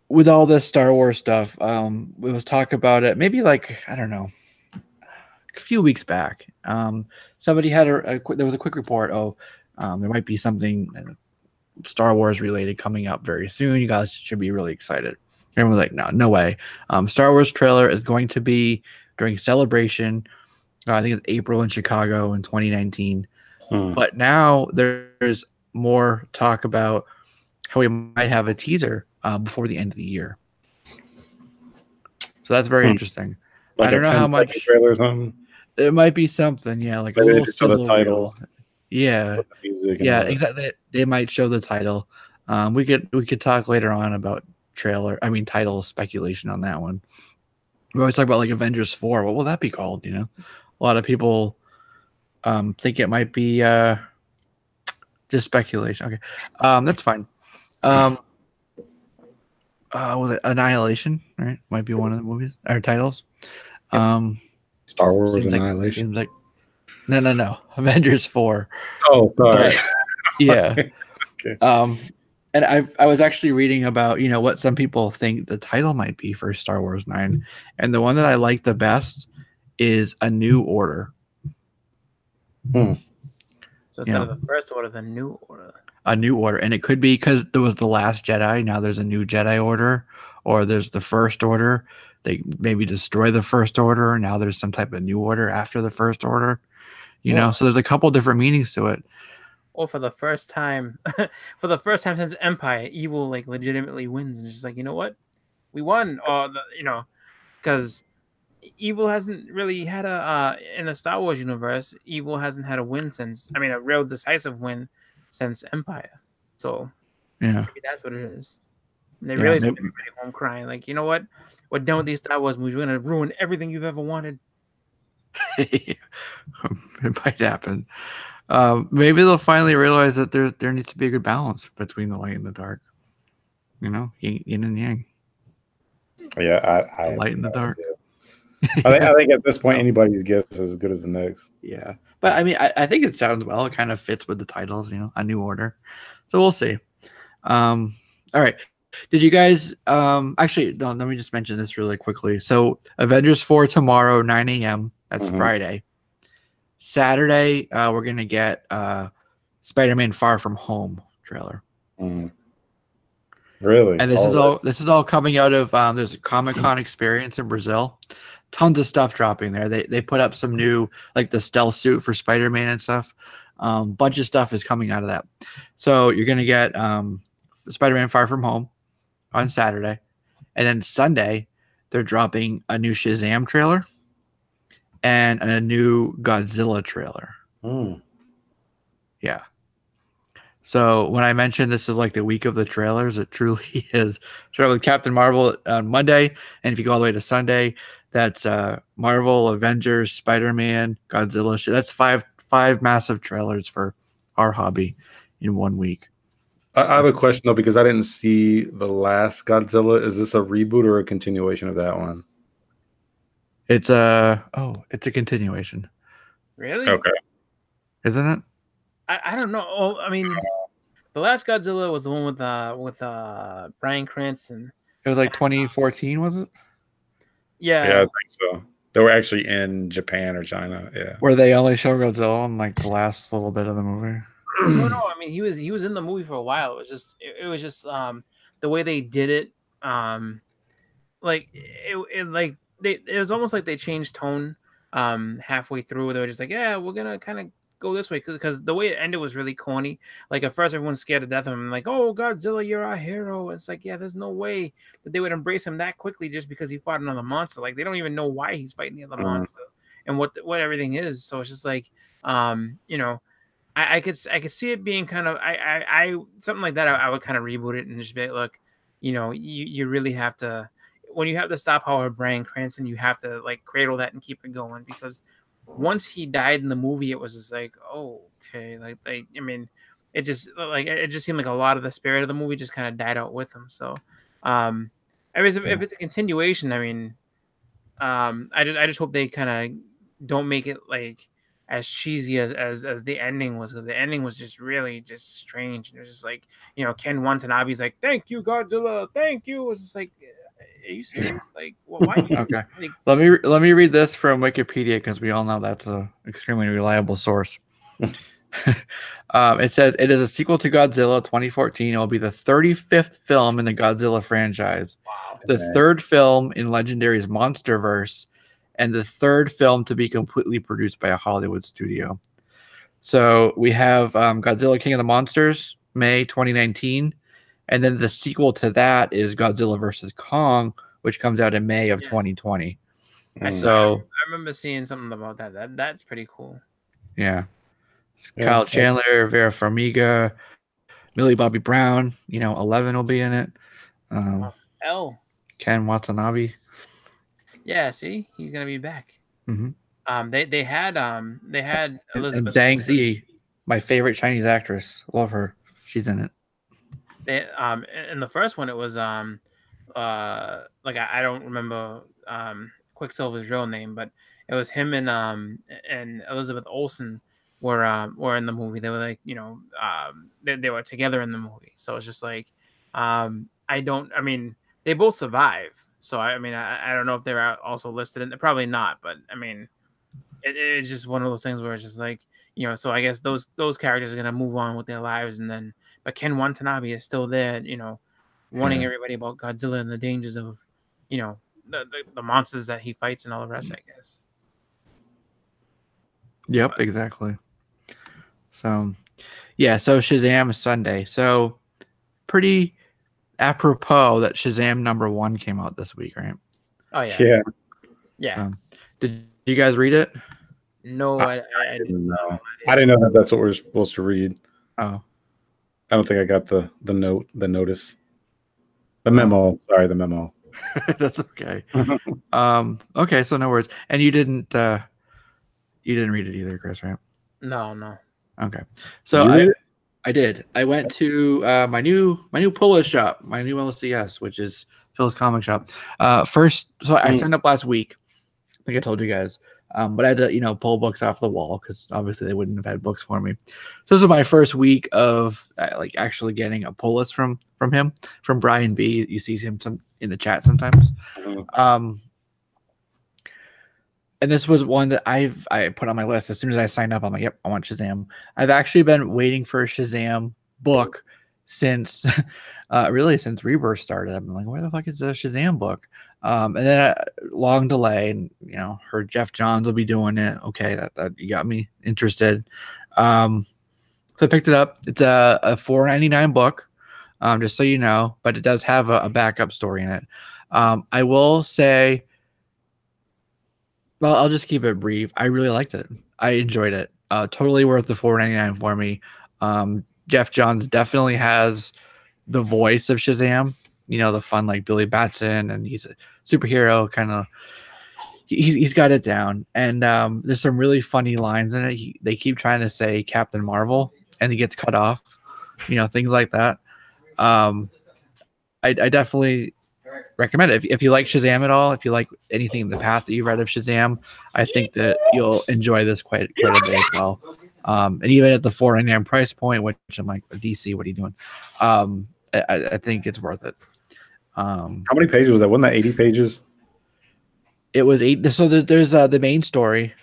[SPEAKER 1] with all this Star Wars stuff, we was talk about it maybe like I don't know a few weeks back. Somebody had there was a quick report. There might be something Star Wars related coming up very soon. You guys should be really excited. And we're like, no way. Star Wars trailer is going to be during Celebration. I think it's April in Chicago in 2019. But now there's more talk about how we might have a teaser before the end of the year. So that's very interesting.
[SPEAKER 2] Like
[SPEAKER 1] I don't know how much
[SPEAKER 2] trailer or something.
[SPEAKER 1] It might be something, yeah, like a
[SPEAKER 2] Maybe they
[SPEAKER 1] little
[SPEAKER 2] just show the
[SPEAKER 1] sizzle
[SPEAKER 2] title.
[SPEAKER 1] reel. Yeah, yeah, exactly. They might show the title. We could talk later on about title speculation on that one. We always talk about like Avengers 4. What will that be called? You know, a lot of people think it might be just speculation. Okay, that's fine. Was it Annihilation? Right, might be one of the movies or titles.
[SPEAKER 2] Star Wars
[SPEAKER 1] Seems
[SPEAKER 2] Annihilation.
[SPEAKER 1] like no. Avengers 4.
[SPEAKER 2] Oh, sorry.
[SPEAKER 1] But, yeah.
[SPEAKER 2] Okay.
[SPEAKER 1] And I was actually reading about, what some people think the title might be for Star Wars 9. And the one that I like the best is A New Order.
[SPEAKER 3] So instead of the First Order, the New Order.
[SPEAKER 1] A New Order. And it could be because there was the Last Jedi. Now there's a new Jedi Order. Or there's the First Order. They maybe destroy the First Order. Now there's some type of New Order after the First Order. So there's a couple different meanings to it.
[SPEAKER 3] Or for the first time since Empire, evil like legitimately wins, and it's just like, you know what, we won. Or because evil hasn't really had in the Star Wars universe, evil hasn't had a win since. I mean, a real decisive win since Empire. So maybe that's what it is. And they really sent everybody home crying, like, you know what, we're done with these Star Wars movies. We're gonna ruin everything you've ever wanted.
[SPEAKER 1] It might happen. Maybe they'll finally realize that there needs to be a good balance between the light and the dark. Yin and yang.
[SPEAKER 2] Yeah,
[SPEAKER 1] the light and the dark.
[SPEAKER 2] I think at this point, anybody's guess is as good as the next.
[SPEAKER 1] Yeah, but I mean, I think it sounds well. It kind of fits with the titles, A New Order. So we'll see. All right. Did you guys actually no, let me just mention this really quickly. So Avengers 4 tomorrow, 9 a.m. That's Friday. Saturday, we're gonna get Spider-Man Far From Home trailer.
[SPEAKER 2] Really?
[SPEAKER 1] And this is all coming out of there's a Comic-Con experience in Brazil. Tons of stuff dropping there. They put up some new, like the stealth suit for Spider-Man and stuff. Bunch of stuff is coming out of that. So you're gonna get Spider-Man Far From Home on Saturday, and then Sunday they're dropping a new Shazam trailer and a new Godzilla trailer. Yeah. So when I mentioned this is like the week of the trailers, it truly is. Start with Captain Marvel on Monday, and if you go all the way to Sunday, that's Marvel, Avengers, Spider-Man, Godzilla. That's five massive trailers for our hobby in 1 week.
[SPEAKER 2] I have a question though, because I didn't see the last Godzilla. Is this a reboot or a continuation of that one?
[SPEAKER 1] It's a continuation.
[SPEAKER 3] Really?
[SPEAKER 2] Okay.
[SPEAKER 1] Isn't it?
[SPEAKER 3] I don't know. Oh, I mean, the last Godzilla was the one with Bryan Cranston.
[SPEAKER 1] It was like 2014, was it?
[SPEAKER 3] Yeah,
[SPEAKER 2] I think so. They were actually in Japan or China. Yeah.
[SPEAKER 1] Where they only show Godzilla in like the last little bit of the movie.
[SPEAKER 3] No. I mean, he was in the movie for a while. It was just the way they did it. Like it was almost like they changed tone halfway through. They were just like, yeah, we're gonna kind of go this way because the way it ended was really corny. Like at first everyone's scared to death of him, like, oh, Godzilla, you're our hero. It's like, yeah, there's no way that they would embrace him that quickly just because he fought another monster. Like they don't even know why he's fighting the other monster and what everything is. So it's just like I could see it being kind of I something like that. I would kind of reboot it and just be like, look, you really have to, when you have the star power of Bryan Cranston, you have to like cradle that and keep it going, because once he died in the movie, it was just like, oh, okay, I mean, it just seemed like a lot of the spirit of the movie just kind of died out with him. So, um, if it's a continuation, I mean, I just hope they kind of don't make it like as cheesy as the ending was, because the ending was just really just strange. And it was just like, Ken Watanabe's like, "Thank you, Godzilla, thank you." It's just like, are you serious? Like, why?
[SPEAKER 1] Okay.
[SPEAKER 3] Like,
[SPEAKER 1] Let me read this from Wikipedia, because we all know that's a extremely reliable source. It says it is a sequel to Godzilla 2014. It will be the 35th film in the Godzilla franchise, the third film in Legendary's MonsterVerse, and the third film to be completely produced by a Hollywood studio. So we have Godzilla King of the Monsters, May 2019, and then the sequel to that is Godzilla vs. Kong, which comes out in May of 2020.
[SPEAKER 3] I remember seeing something about that. That's pretty cool.
[SPEAKER 1] Yeah. Kyle Chandler, Vera Farmiga, Millie Bobby Brown, 11 will be in it. Ken Watanabe.
[SPEAKER 3] Yeah, see, he's gonna be back.
[SPEAKER 1] Mm-hmm.
[SPEAKER 3] They had Elizabeth
[SPEAKER 1] and Zhang Zi, my favorite Chinese actress. Love her. She's in it.
[SPEAKER 3] They in the first one, it was like I don't remember Quicksilver's real name, but it was him and Elizabeth Olsen were in the movie. They were like, they were together in the movie. So it's just like, they both survive. So I don't know if they're also listed in, probably not, but I mean, it's just one of those things where it's just like, so I guess those characters are gonna move on with their lives, and then but Ken Watanabe is still there, warning everybody about Godzilla and the dangers of, the monsters that he fights and all the rest, I guess.
[SPEAKER 1] Yep, exactly. So, yeah, so Shazam is Sunday. So, pretty apropos that Shazam #1 came out this week, right?
[SPEAKER 3] Oh, yeah.
[SPEAKER 1] Yeah. Did you guys read it?
[SPEAKER 3] No, I didn't
[SPEAKER 2] know. I didn't know that that's what we're supposed to read.
[SPEAKER 1] Oh.
[SPEAKER 2] I don't think I got the notice. The memo. Sorry, the memo.
[SPEAKER 1] That's okay. Okay, so no worries. And you didn't read it either, Chris, right?
[SPEAKER 3] No.
[SPEAKER 1] Okay. So I did. I went to my new pull list shop, my new LCS, which is Phil's comic shop. First, so I signed up last week. I think I told you guys. But I had to, pull books off the wall, because obviously they wouldn't have had books for me. So this is my first week of actually getting a pull list from him, from Brian B. You see him in the chat sometimes. And this was one that I put on my list as soon as I signed up. I'm like, yep, I want Shazam. I've actually been waiting for a Shazam book since really since Rebirth started. I'm like, where the fuck is the Shazam book? And then long delay, and heard Jeff Johns will be doing it. Okay, that got me interested. So I picked it up. It's a $4.99 book, just so you know, but it does have a backup story in it. I will say, well, I'll just keep it brief. I really liked it. I enjoyed it. Totally worth the $4.99 for me. Jeff Johns definitely has the voice of Shazam, the fun like Billy Batson, and he's a superhero kind of. He's got it down, and there's some really funny lines in it. They keep trying to say Captain Marvel, and he gets cut off, things like that. I definitely recommend it if you like Shazam at all. If you like anything in the past that you read of Shazam, I think that you'll enjoy this quite a bit as well. And even at the $4.99 price point, which I'm like, DC, what are you doing? I think it's worth it.
[SPEAKER 2] How many pages was that? Wasn't that 80 pages?
[SPEAKER 1] It was 8. So there's the main story,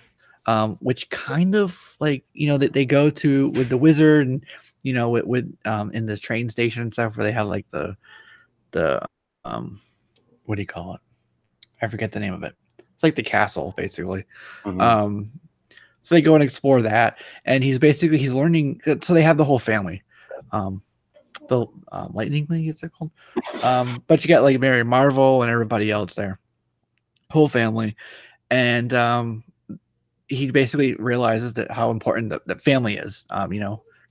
[SPEAKER 1] which kind of like, they go to with the wizard, and with in the train station and stuff, where they have like the what do you call it? I forget the name of it. It's like the castle, basically. So they go and explore that, and he's learning. So they have the whole family, the Lightning League, is it called? But you got like Mary Marvel and everybody else there, whole family, and he basically realizes that how important that family is.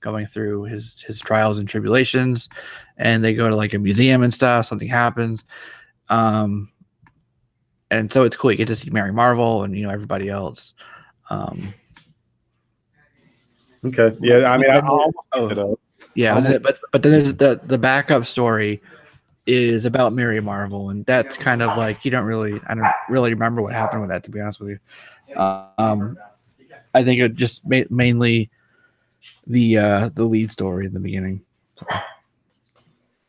[SPEAKER 1] going through his trials and tribulations, and they go to like a museum and stuff. Something happens, and so it's cool. You get to see Mary Marvel and everybody else.
[SPEAKER 2] Okay, yeah. I mean, I almost picked it up.
[SPEAKER 1] Yeah, but then there's the backup story is about Mary Marvel, and that's kind of like I don't really remember what happened with that, to be honest with you. I think it just mainly the lead story in the beginning. So.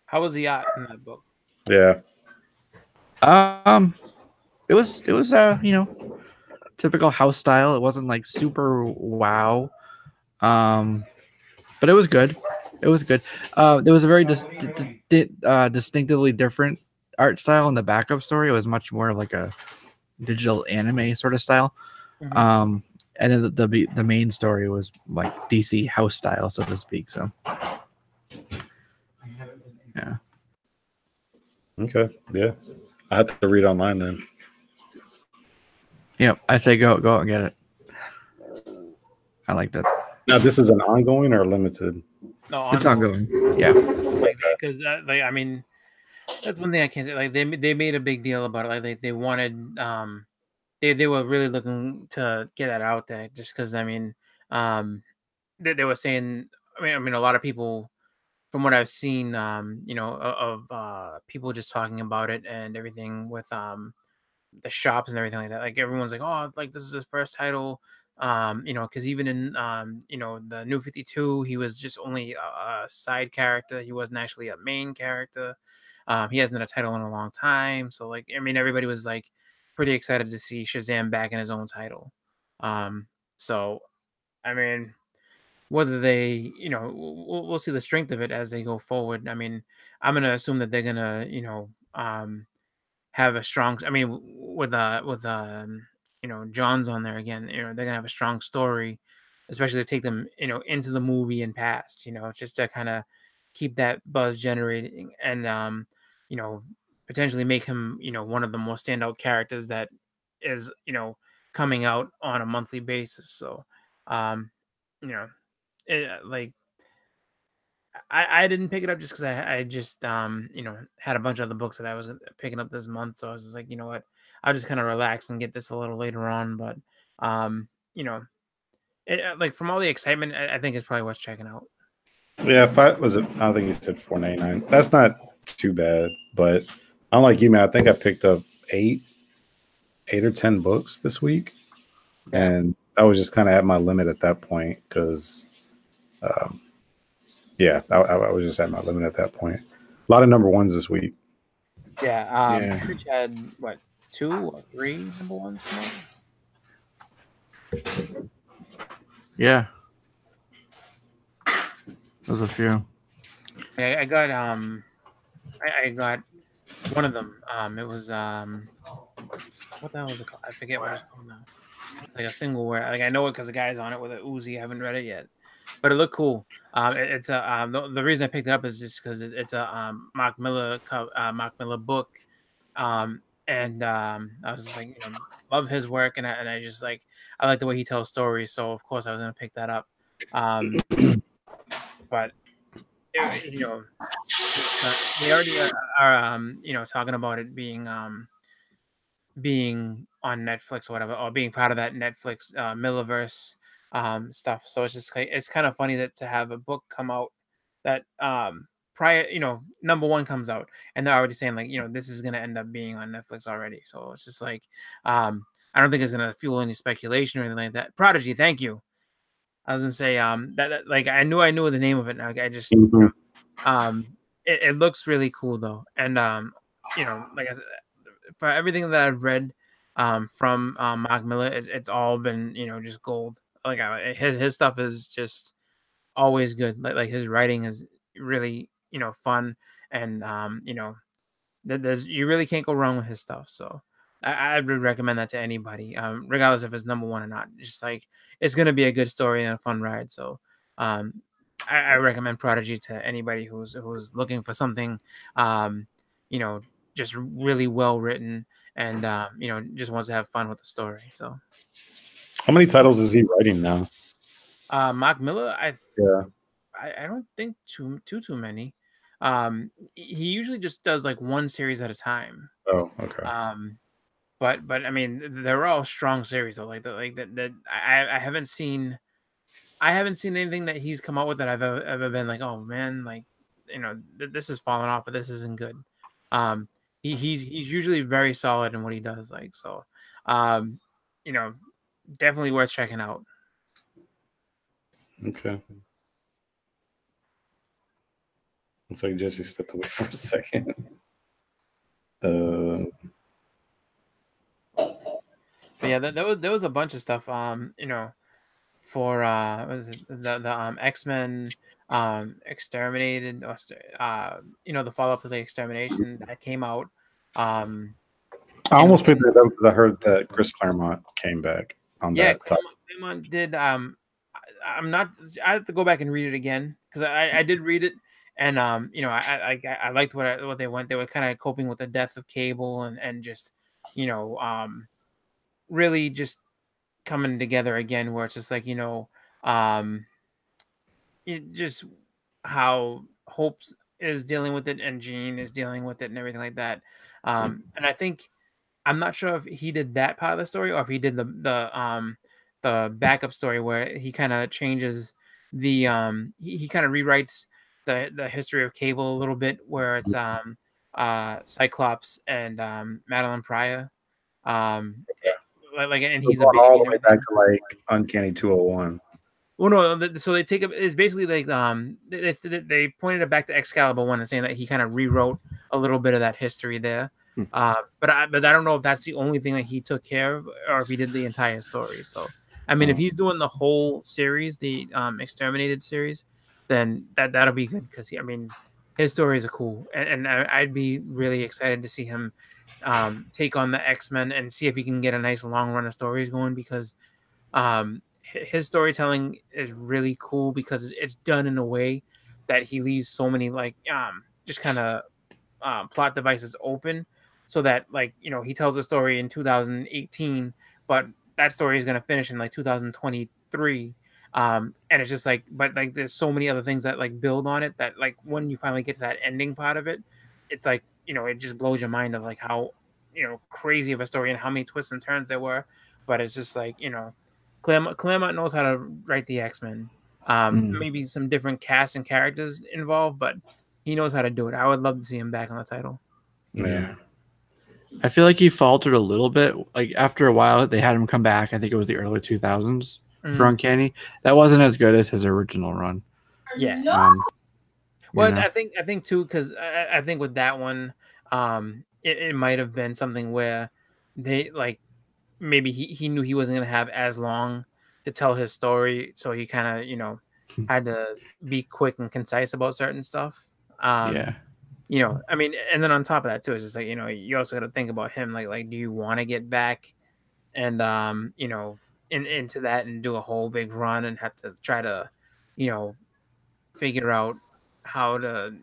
[SPEAKER 3] How was the art in that book?
[SPEAKER 2] Yeah.
[SPEAKER 1] It was typical house style. It wasn't like super wow. But it was good. It was good. There was a very distinctively different art style in the backup story. It was much more like a digital anime sort of style. Mm-hmm. And then the main story was like DC house style, so to speak. So, yeah.
[SPEAKER 2] Okay. Yeah, I have to read online then.
[SPEAKER 1] Yep, I say go out and get it. I like that.
[SPEAKER 2] Now, this is an ongoing or limited?
[SPEAKER 3] No,
[SPEAKER 1] it's ongoing. Yeah,
[SPEAKER 3] because I mean, that's one thing I can't say. Like they made a big deal about it. Like they wanted they were really looking to get that out there, just because I mean, they were saying. I mean, a lot of people, from what I've seen, of people just talking about it and everything with the shops and everything like that. Like everyone's like, oh, like this is his first title. Because even in the New 52, he was just only a side character. He wasn't actually a main character. He hasn't had a title in a long time. So like, I mean, everybody was like pretty excited to see Shazam back in his own title. So I mean, whether they, we'll see the strength of it as they go forward. I mean, I'm gonna assume that they're gonna, have a strong. I mean, with John's on there again. They're gonna have a strong story, especially to take them, into the movie and past. Just to kind of keep that buzz generating and potentially make him, one of the more standout characters that is, coming out on a monthly basis. So, like I didn't pick it up just because I just had a bunch of other books that I was picking up this month, so I was just like, you know what, I'll just kind of relax and get this a little later on. But like from all the excitement, I think it's probably worth checking out.
[SPEAKER 2] Yeah, I think you said $4.99. That's not too bad, but unlike you, man, I think I picked up eight or 10 books this week, and I was just kind of at my limit at that point because. I was just at my limit at that point. A lot of number ones this week.
[SPEAKER 3] Yeah. Rich had what, 2 or 3 number ones come out?
[SPEAKER 1] Yeah. There's a few.
[SPEAKER 3] I got I got one of them. It was what the hell was it called? I forget what it's called now. It's like a single where like I know it because the guy's on it with a Uzi. I haven't read it yet. But it looked cool. It's a the reason I picked it up is just because it's a Mark Miller book, and I was just like, love his work, and I just like I like the way he tells stories. So of course I was gonna pick that up. But they already are talking about it being on Netflix or whatever, or being part of that Netflix Millerverse. Stuff. So it's just it's kind of funny that to have a book come out that prior, number one comes out and they're already saying like, this is gonna end up being on Netflix already. So it's just like I don't think it's gonna fuel any speculation or anything like that. Prodigy, thank you. I was gonna say that like I knew the name of it. Now I just it looks really cool though, and like I said, for everything that I've read from Mark Miller, it's all been just gold. Like his stuff is just always good. Like his writing is really fun, and there's you really can't go wrong with his stuff. So I would recommend that to anybody, regardless if it's number one or not. Just like it's gonna be a good story and a fun ride. So I recommend Prodigy to anybody who's looking for something, just really well written and just wants to have fun with the story. So.
[SPEAKER 2] How many titles is he writing now?
[SPEAKER 3] Mark Miller, I don't think too many. He usually just does like one series at a time.
[SPEAKER 2] Oh, okay.
[SPEAKER 3] But I mean, they're all strong series though. That I haven't seen. I haven't seen anything that he's come out with that I've ever been like, oh man, like this is falling off, but this isn't good. Um, he's usually very solid in what he does. Like so, um, you know, definitely worth checking out.
[SPEAKER 2] Okay. Looks like Jesse stepped away for a second.
[SPEAKER 3] But yeah, there was a bunch of stuff. For what is it the X-Men Exterminated or the follow-up to the Extermination that came out.
[SPEAKER 2] I almost picked it up because I heard that Chris Claremont came back on
[SPEAKER 3] Yeah,
[SPEAKER 2] that topic.
[SPEAKER 3] Claremont did. I'm not. I have to go back and read it again because I did read it, and I liked what they went. They were kind of coping with the death of Cable and just really just coming together again, where it's just like just how Hope is dealing with it and Jean is dealing with it and everything like that. And I think I'm not sure if he did that part of the story or if he did the backup story where he kind of changes he kind of rewrites the history of Cable a little bit, where it's Cyclops and Madeline Pryor. And he's a
[SPEAKER 2] going
[SPEAKER 3] baby
[SPEAKER 2] all the
[SPEAKER 3] and
[SPEAKER 2] way
[SPEAKER 3] everything.
[SPEAKER 2] back to like Uncanny 201.
[SPEAKER 3] Well, no, so they take it. It's basically like they pointed it back to Excalibur 1 and saying that he kind of rewrote a little bit of that history there. But I don't know if that's the only thing that he took care of or if he did the entire story. So I mean, if he's doing the whole series, the Exterminated series, then that'll be good because I mean, his stories are cool, and I'd be really excited to see him take on the X-Men and see if he can get a nice long run of stories going because his storytelling is really cool because it's done in a way that he leaves so many like just kind of plot devices open so that he tells a story in 2018 but that story is going to finish in like 2023 and it's just like but like there's so many other things that like build on it that like when you finally get to that ending part of it, it's like it just blows your mind of like how crazy of a story and how many twists and turns there were. But it's just like Claremont knows how to write the X-Men. Maybe some different cast and characters involved, but he knows how to do it. I would love to see him back on the title.
[SPEAKER 1] Yeah. I feel like he faltered a little bit. Like after a while, they had him come back. I think it was the early 2000s for Uncanny. That wasn't as good as his original run.
[SPEAKER 3] Yeah. Well, I think too, because I think with that one, it might have been something where they like maybe he knew he wasn't gonna have as long to tell his story, so he kind of had to be quick and concise about certain stuff. I mean, and then on top of that too, it's just like you also got to think about him. Like, do you want to get back and into that and do a whole big run and have to try to figure out how to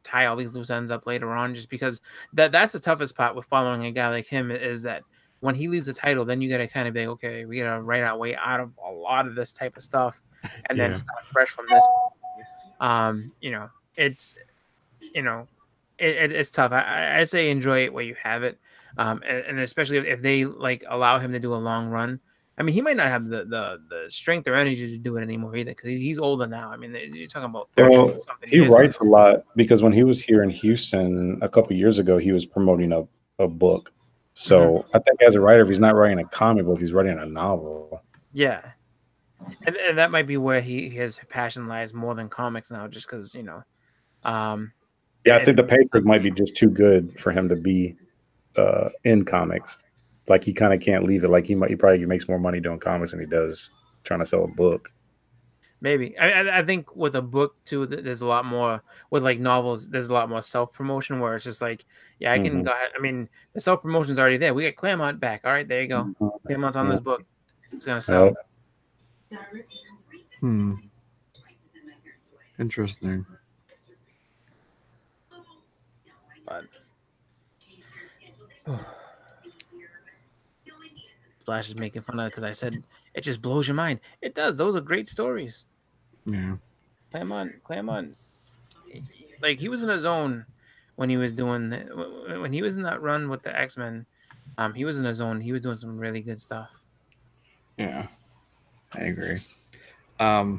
[SPEAKER 3] tie all these loose ends up later on, just because that's the toughest part with following a guy like him is that when he leaves the title, then you got to kind of be like, okay, we got to write our way out of a lot of this type of stuff and then start fresh from this. It's tough. I say enjoy it where you have it, and especially if they like allow him to do a long run. I mean, he might not have the strength or energy to do it anymore either because he's older now. I mean, you're talking about 30 something.
[SPEAKER 2] He writes a lot because when he was here in Houston a couple years ago, he was promoting a book. So I think as a writer, if he's not writing a comic book, he's writing a novel.
[SPEAKER 3] Yeah, and that might be where his passion lies more than comics now, just because
[SPEAKER 2] Yeah, I think the paper might be just too good for him to be in comics. Like he kind of can't leave it. Like he probably makes more money doing comics than he does trying to sell a book.
[SPEAKER 3] Maybe I think with a book too, there's a lot more with like novels. There's a lot more self promotion where it's just like, yeah, I can go ahead. I mean, the self promotion's already there. We got Claremont back. All right, there you go. Claremont's on this book. It's gonna sell.
[SPEAKER 1] Interesting.
[SPEAKER 3] But Flash is making fun of it because I said it just blows your mind. It does. Those are great stories.
[SPEAKER 1] Yeah.
[SPEAKER 3] Claremont, like he was in his zone when he was doing when he was in that run with the X-Men. He was in his zone. He was doing some really good stuff.
[SPEAKER 1] Yeah, I agree. I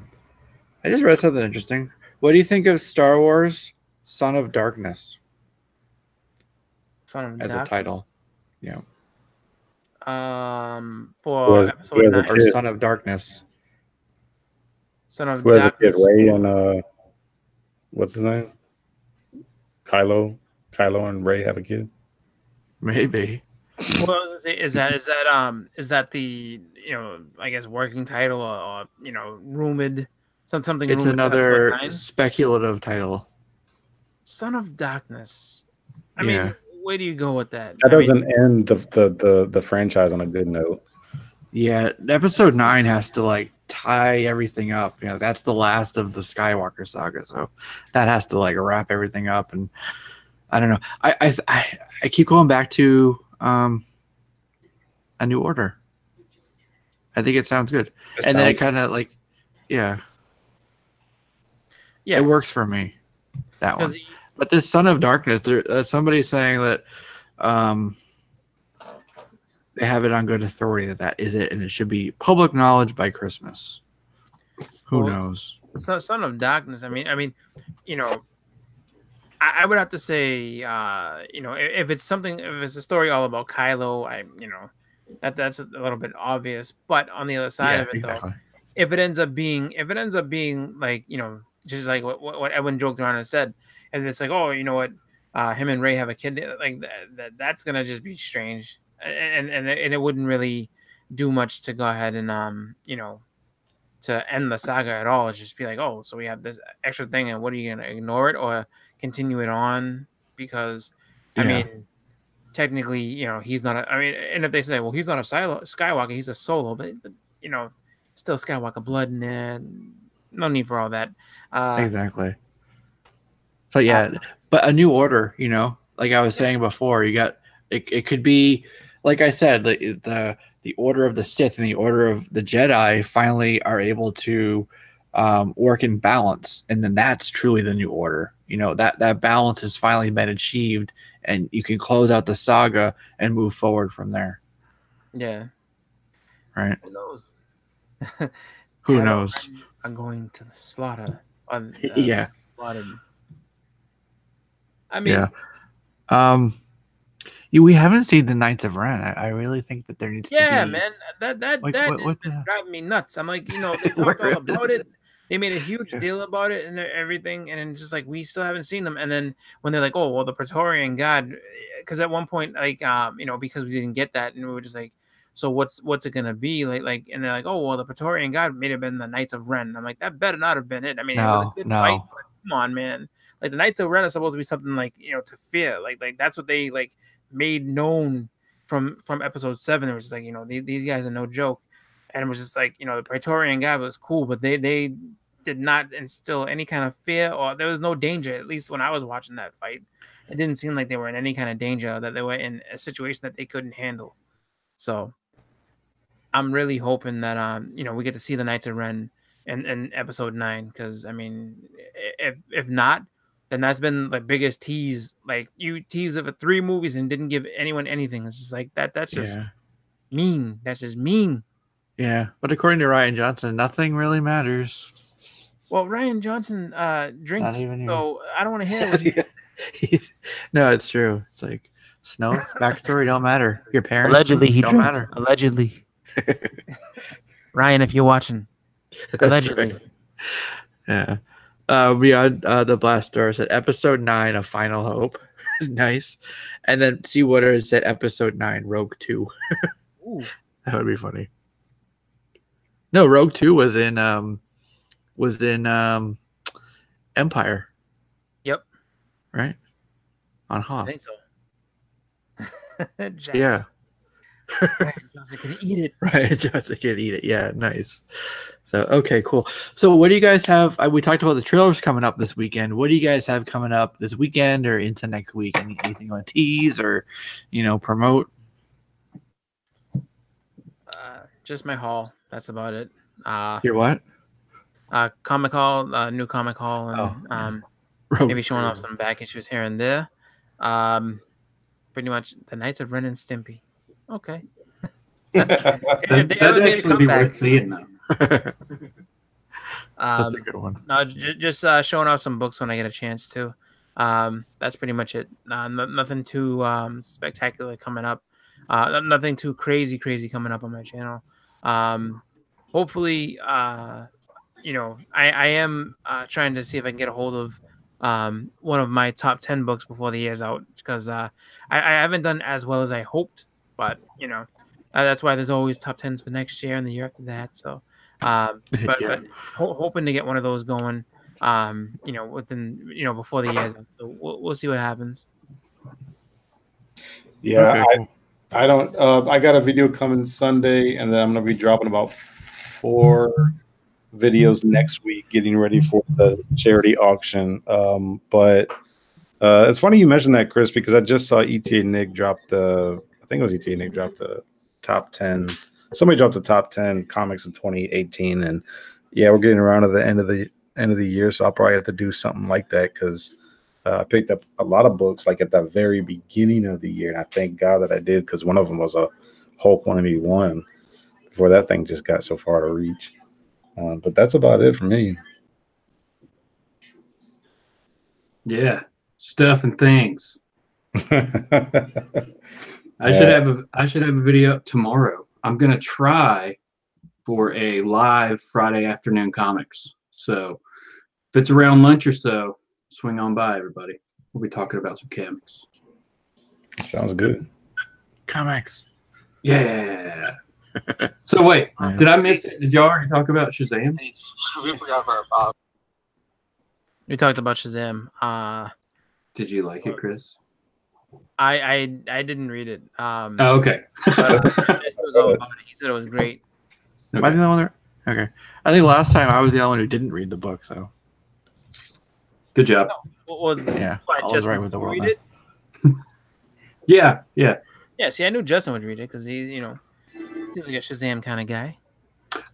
[SPEAKER 1] just read something interesting. What do you think of Star Wars Son of Darkness
[SPEAKER 3] Son of
[SPEAKER 1] as a
[SPEAKER 3] Darkness.
[SPEAKER 1] title? Yeah.
[SPEAKER 3] For
[SPEAKER 2] has
[SPEAKER 3] episode
[SPEAKER 2] a
[SPEAKER 3] 9,
[SPEAKER 1] Or
[SPEAKER 2] kid?
[SPEAKER 1] Son of Darkness.
[SPEAKER 3] Son of
[SPEAKER 2] Who has a kid?
[SPEAKER 3] Darkness.
[SPEAKER 2] Ray and what's his name? Kylo. Kylo and Ray have a kid.
[SPEAKER 1] Maybe.
[SPEAKER 3] Well, I was gonna say, is that the I guess working title or rumored something
[SPEAKER 1] It's
[SPEAKER 3] rumored for episode
[SPEAKER 1] another
[SPEAKER 3] 9?
[SPEAKER 1] speculative title.
[SPEAKER 3] Son of Darkness. I
[SPEAKER 1] Yeah.
[SPEAKER 3] mean, where do you go with that?
[SPEAKER 2] That
[SPEAKER 3] I mean,
[SPEAKER 2] doesn't end the franchise on a good note.
[SPEAKER 1] Yeah, episode 9 has to like tie everything up. You know, that's the last of the Skywalker saga, so that has to like wrap everything up. And I don't know. I keep going back to A New Order. I think it sounds good, and then it kind of like, yeah, it works for me. That one. But this Son of Darkness, there somebody's saying that they have it on good authority that is it, and it should be public knowledge by Christmas. Who knows?
[SPEAKER 3] Son of Darkness. I mean, I would have to say, if it's a story all about Kylo, that's a little bit obvious. But on the other side of it, though, if it ends up being like, just like what Edwin joked around and said, and it's like, oh, you know what, him and Ray have a kid, like that's gonna just be strange, and it wouldn't really do much to go ahead and to end the saga at all. It's just be like, oh, so we have this extra thing, and what are you gonna ignore it or continue it on? Because I mean, technically, he's not and if they say, well, he's not a Skywalker, he's a Solo, but still Skywalker blood in there. No need for all that.
[SPEAKER 1] Exactly. So yeah, but A New Order, like I was saying before, you got it could be, like I said, the Order of the Sith and the Order of the Jedi finally are able to work in balance, and then that's truly the New Order. That balance has finally been achieved, and you can close out the saga and move forward from there.
[SPEAKER 3] Yeah.
[SPEAKER 1] Right.
[SPEAKER 3] Who knows?
[SPEAKER 1] Who knows?
[SPEAKER 3] I'm going to the slaughter.
[SPEAKER 1] Yeah.
[SPEAKER 3] Slaughtered. I mean,
[SPEAKER 1] yeah. We haven't seen the Knights of Ren. I really think that there needs to be.
[SPEAKER 3] Yeah, man, that driving me nuts. I'm like, they talked all about it. They made a huge deal about it and everything, and it's just like we still haven't seen them. And then when they're like, oh well, the Praetorian Guard, because at one point, like, because we didn't get that, and we were just like, so what's it gonna be like? And they're like, oh well, the Praetorian Guard may have been the Knights of Ren. I'm like, that better not have been it. I mean, it was a good fight, but come on, man. Like the Knights of Ren are supposed to be something like to fear. Like that's what they like made known from episode 7. It was just like these guys are no joke, and it was just like the Praetorian Guard was cool, but they did not instill any kind of fear, or there was no danger. At least when I was watching that fight, it didn't seem like they were in any kind of danger, that they were in a situation that they couldn't handle. So I'm really hoping that we get to see the Knights of Ren in episode 9, because I mean, if not, then that's been the biggest tease. Like you teased it for 3 movies and didn't give anyone anything. It's just like that's just mean. That's just mean.
[SPEAKER 1] Yeah, but according to Rian Johnson, nothing really matters.
[SPEAKER 3] Well, Rian Johnson drinks, so I don't want to hear it.
[SPEAKER 1] No, it's true. It's like Snow backstory don't matter. Your parents
[SPEAKER 3] allegedly he
[SPEAKER 1] don't
[SPEAKER 3] drinks.
[SPEAKER 1] matter.
[SPEAKER 3] Allegedly, Ryan, if you're watching, allegedly.
[SPEAKER 1] Right. Yeah. Beyond the Blast Door said episode 9 of Final Hope. Nice. And then see what it said episode 9 Rogue 2. That would be funny. No, Rogue 2 was in Empire.
[SPEAKER 3] Yep.
[SPEAKER 1] Right? On Hoth.
[SPEAKER 3] I think so.
[SPEAKER 1] Yeah.
[SPEAKER 3] Johnson can eat it.
[SPEAKER 1] Right, Johnson can eat it. Yeah, nice. So, okay, cool. So, what do you guys have? We talked about the trailers coming up this weekend. What do you guys have coming up this weekend or into next week? Anything you want to tease or, promote?
[SPEAKER 3] Just my haul. That's about it.
[SPEAKER 1] Your what?
[SPEAKER 3] Comic Hall, new Comic Hall, and maybe showing off some back issues here and there. Pretty much the Knights of Ren and Stimpy. Okay.
[SPEAKER 4] That'd actually be worth seeing, though.
[SPEAKER 1] That's a good one.
[SPEAKER 3] No, just showing off some books when I get a chance to. That's pretty much it. Nothing too spectacular coming up. Nothing too crazy coming up on my channel. Hopefully, you know, I am trying to see if I can get a hold of one of my top 10 books before the year's out, because I haven't done as well as I hoped, but you know, that's why there's always top 10s for next year and the year after that. So, but hoping to get one of those going, you know, within, you know, before the year's out. So we'll see what happens.
[SPEAKER 2] Yeah, okay. I don't. I got a video coming Sunday, and then I'm gonna be dropping about 4 videos next week, getting ready for the charity auction. But it's funny you mentioned that, Chris, because I just saw ETA Nick drop the. I think it was ETA Nick dropped the top 10. Somebody dropped the top 10 comics in 2018, and yeah, we're getting around to the end of the year, so I'll probably have to do something like that, because I picked up a lot of books like at the very beginning of the year, and I thank God that I did, because one of them was a Hulk 181 before that thing just got so far to reach. But that's about it for me.
[SPEAKER 4] Yeah, stuff and things. I should have a video up tomorrow. I'm gonna try for a live Friday afternoon comics. So if it's around lunch or so, swing on by, everybody. We'll be talking about some comics.
[SPEAKER 2] Sounds good.
[SPEAKER 1] Comics.
[SPEAKER 4] Yeah. So wait, did I miss it? Did y'all already talk about Shazam?
[SPEAKER 3] We talked about Shazam.
[SPEAKER 4] Did you like it, Chris?
[SPEAKER 3] I didn't read it.
[SPEAKER 4] Oh, okay.
[SPEAKER 3] But was all about it. He said it was great.
[SPEAKER 1] Okay. Am I the only one there? Okay. I think last time I was the only one who didn't read the book, so.
[SPEAKER 4] Good job.
[SPEAKER 3] Well,
[SPEAKER 1] yeah, I was right with the world.
[SPEAKER 4] Read it? Yeah.
[SPEAKER 3] Yeah, see, I knew Justin would read it because he's, you know, he's like a Shazam kind of guy.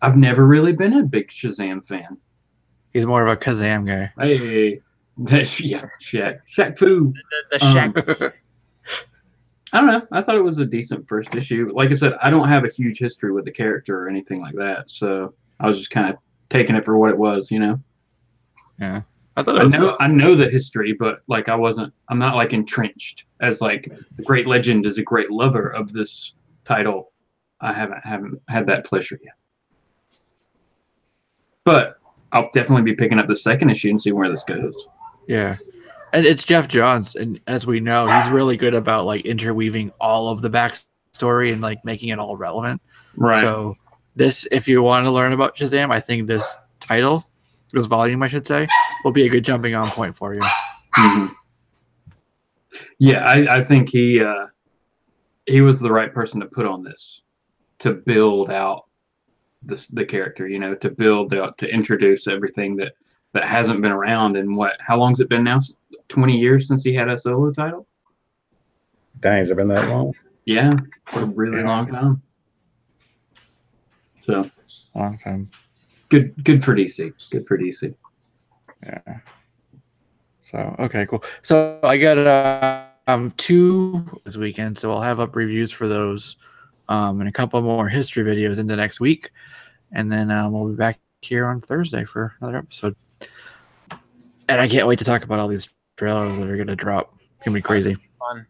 [SPEAKER 4] I've never really been a big Shazam fan.
[SPEAKER 1] He's more of a Kazam guy.
[SPEAKER 4] Hey, yeah, Shaq Fu.
[SPEAKER 3] The Shaq.
[SPEAKER 4] I don't know. I thought it was a decent first issue. Like I said, I don't have a huge history with the character or anything like that, so I was just kind of taking it for what it was, you know.
[SPEAKER 1] Yeah,
[SPEAKER 4] I know the history, but like I'm not like entrenched as like the great legend is a great lover of this title. I haven't had that pleasure yet, but I'll definitely be picking up the second issue and see where this goes.
[SPEAKER 1] Yeah. And it's Jeff Johns, and as we know, he's really good about like interweaving all of the backstory and like making it all relevant.
[SPEAKER 4] Right.
[SPEAKER 1] So this, if you want to learn about Shazam, I think this volume, I should say, will be a good jumping on point for you.
[SPEAKER 4] Mm-hmm. Yeah, I think he was the right person to put on this to build out the character, you know, to build out, to introduce everything that hasn't been around in how long has it been now? 20 years since he had a solo title?
[SPEAKER 2] Dang, has it been that long?
[SPEAKER 4] Yeah, for a really long time. So
[SPEAKER 1] long time.
[SPEAKER 4] Good for DC. Good for DC.
[SPEAKER 1] Yeah. So okay, cool. So I got 2 this weekend, so I'll have up reviews for those, and a couple more history videos into next week, and then we'll be back here on Thursday for another episode. And I can't wait to talk about all these trailers that are going to drop. It's going to be crazy.
[SPEAKER 3] Fun.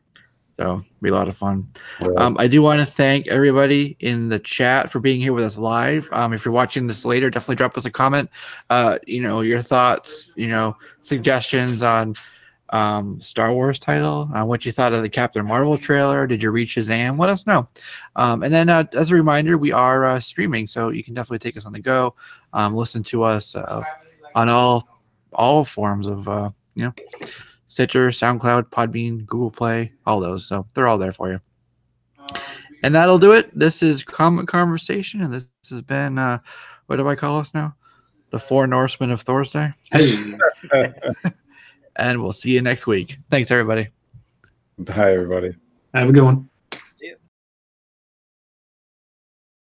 [SPEAKER 1] So it'll be a lot of fun.
[SPEAKER 2] Yeah.
[SPEAKER 1] I do want to thank everybody in the chat for being here with us live. If you're watching this later, definitely drop us a comment. You know, your thoughts, you know, suggestions on Star Wars title, what you thought of the Captain Marvel trailer. Did you read Shazam? Let us know. And then as a reminder, we are streaming, so you can definitely take us on the go. Listen to us on all forms of you know, Stitcher, SoundCloud, Podbean, Google Play, all those. So they're all there for you. And that'll do it. This is COMICONversation, and this has been what do I call us now? The 4 Norsemen of Thursday.
[SPEAKER 4] Hey.
[SPEAKER 1] And we'll see you next week. Thanks, everybody.
[SPEAKER 2] Bye, everybody.
[SPEAKER 4] Have a good one.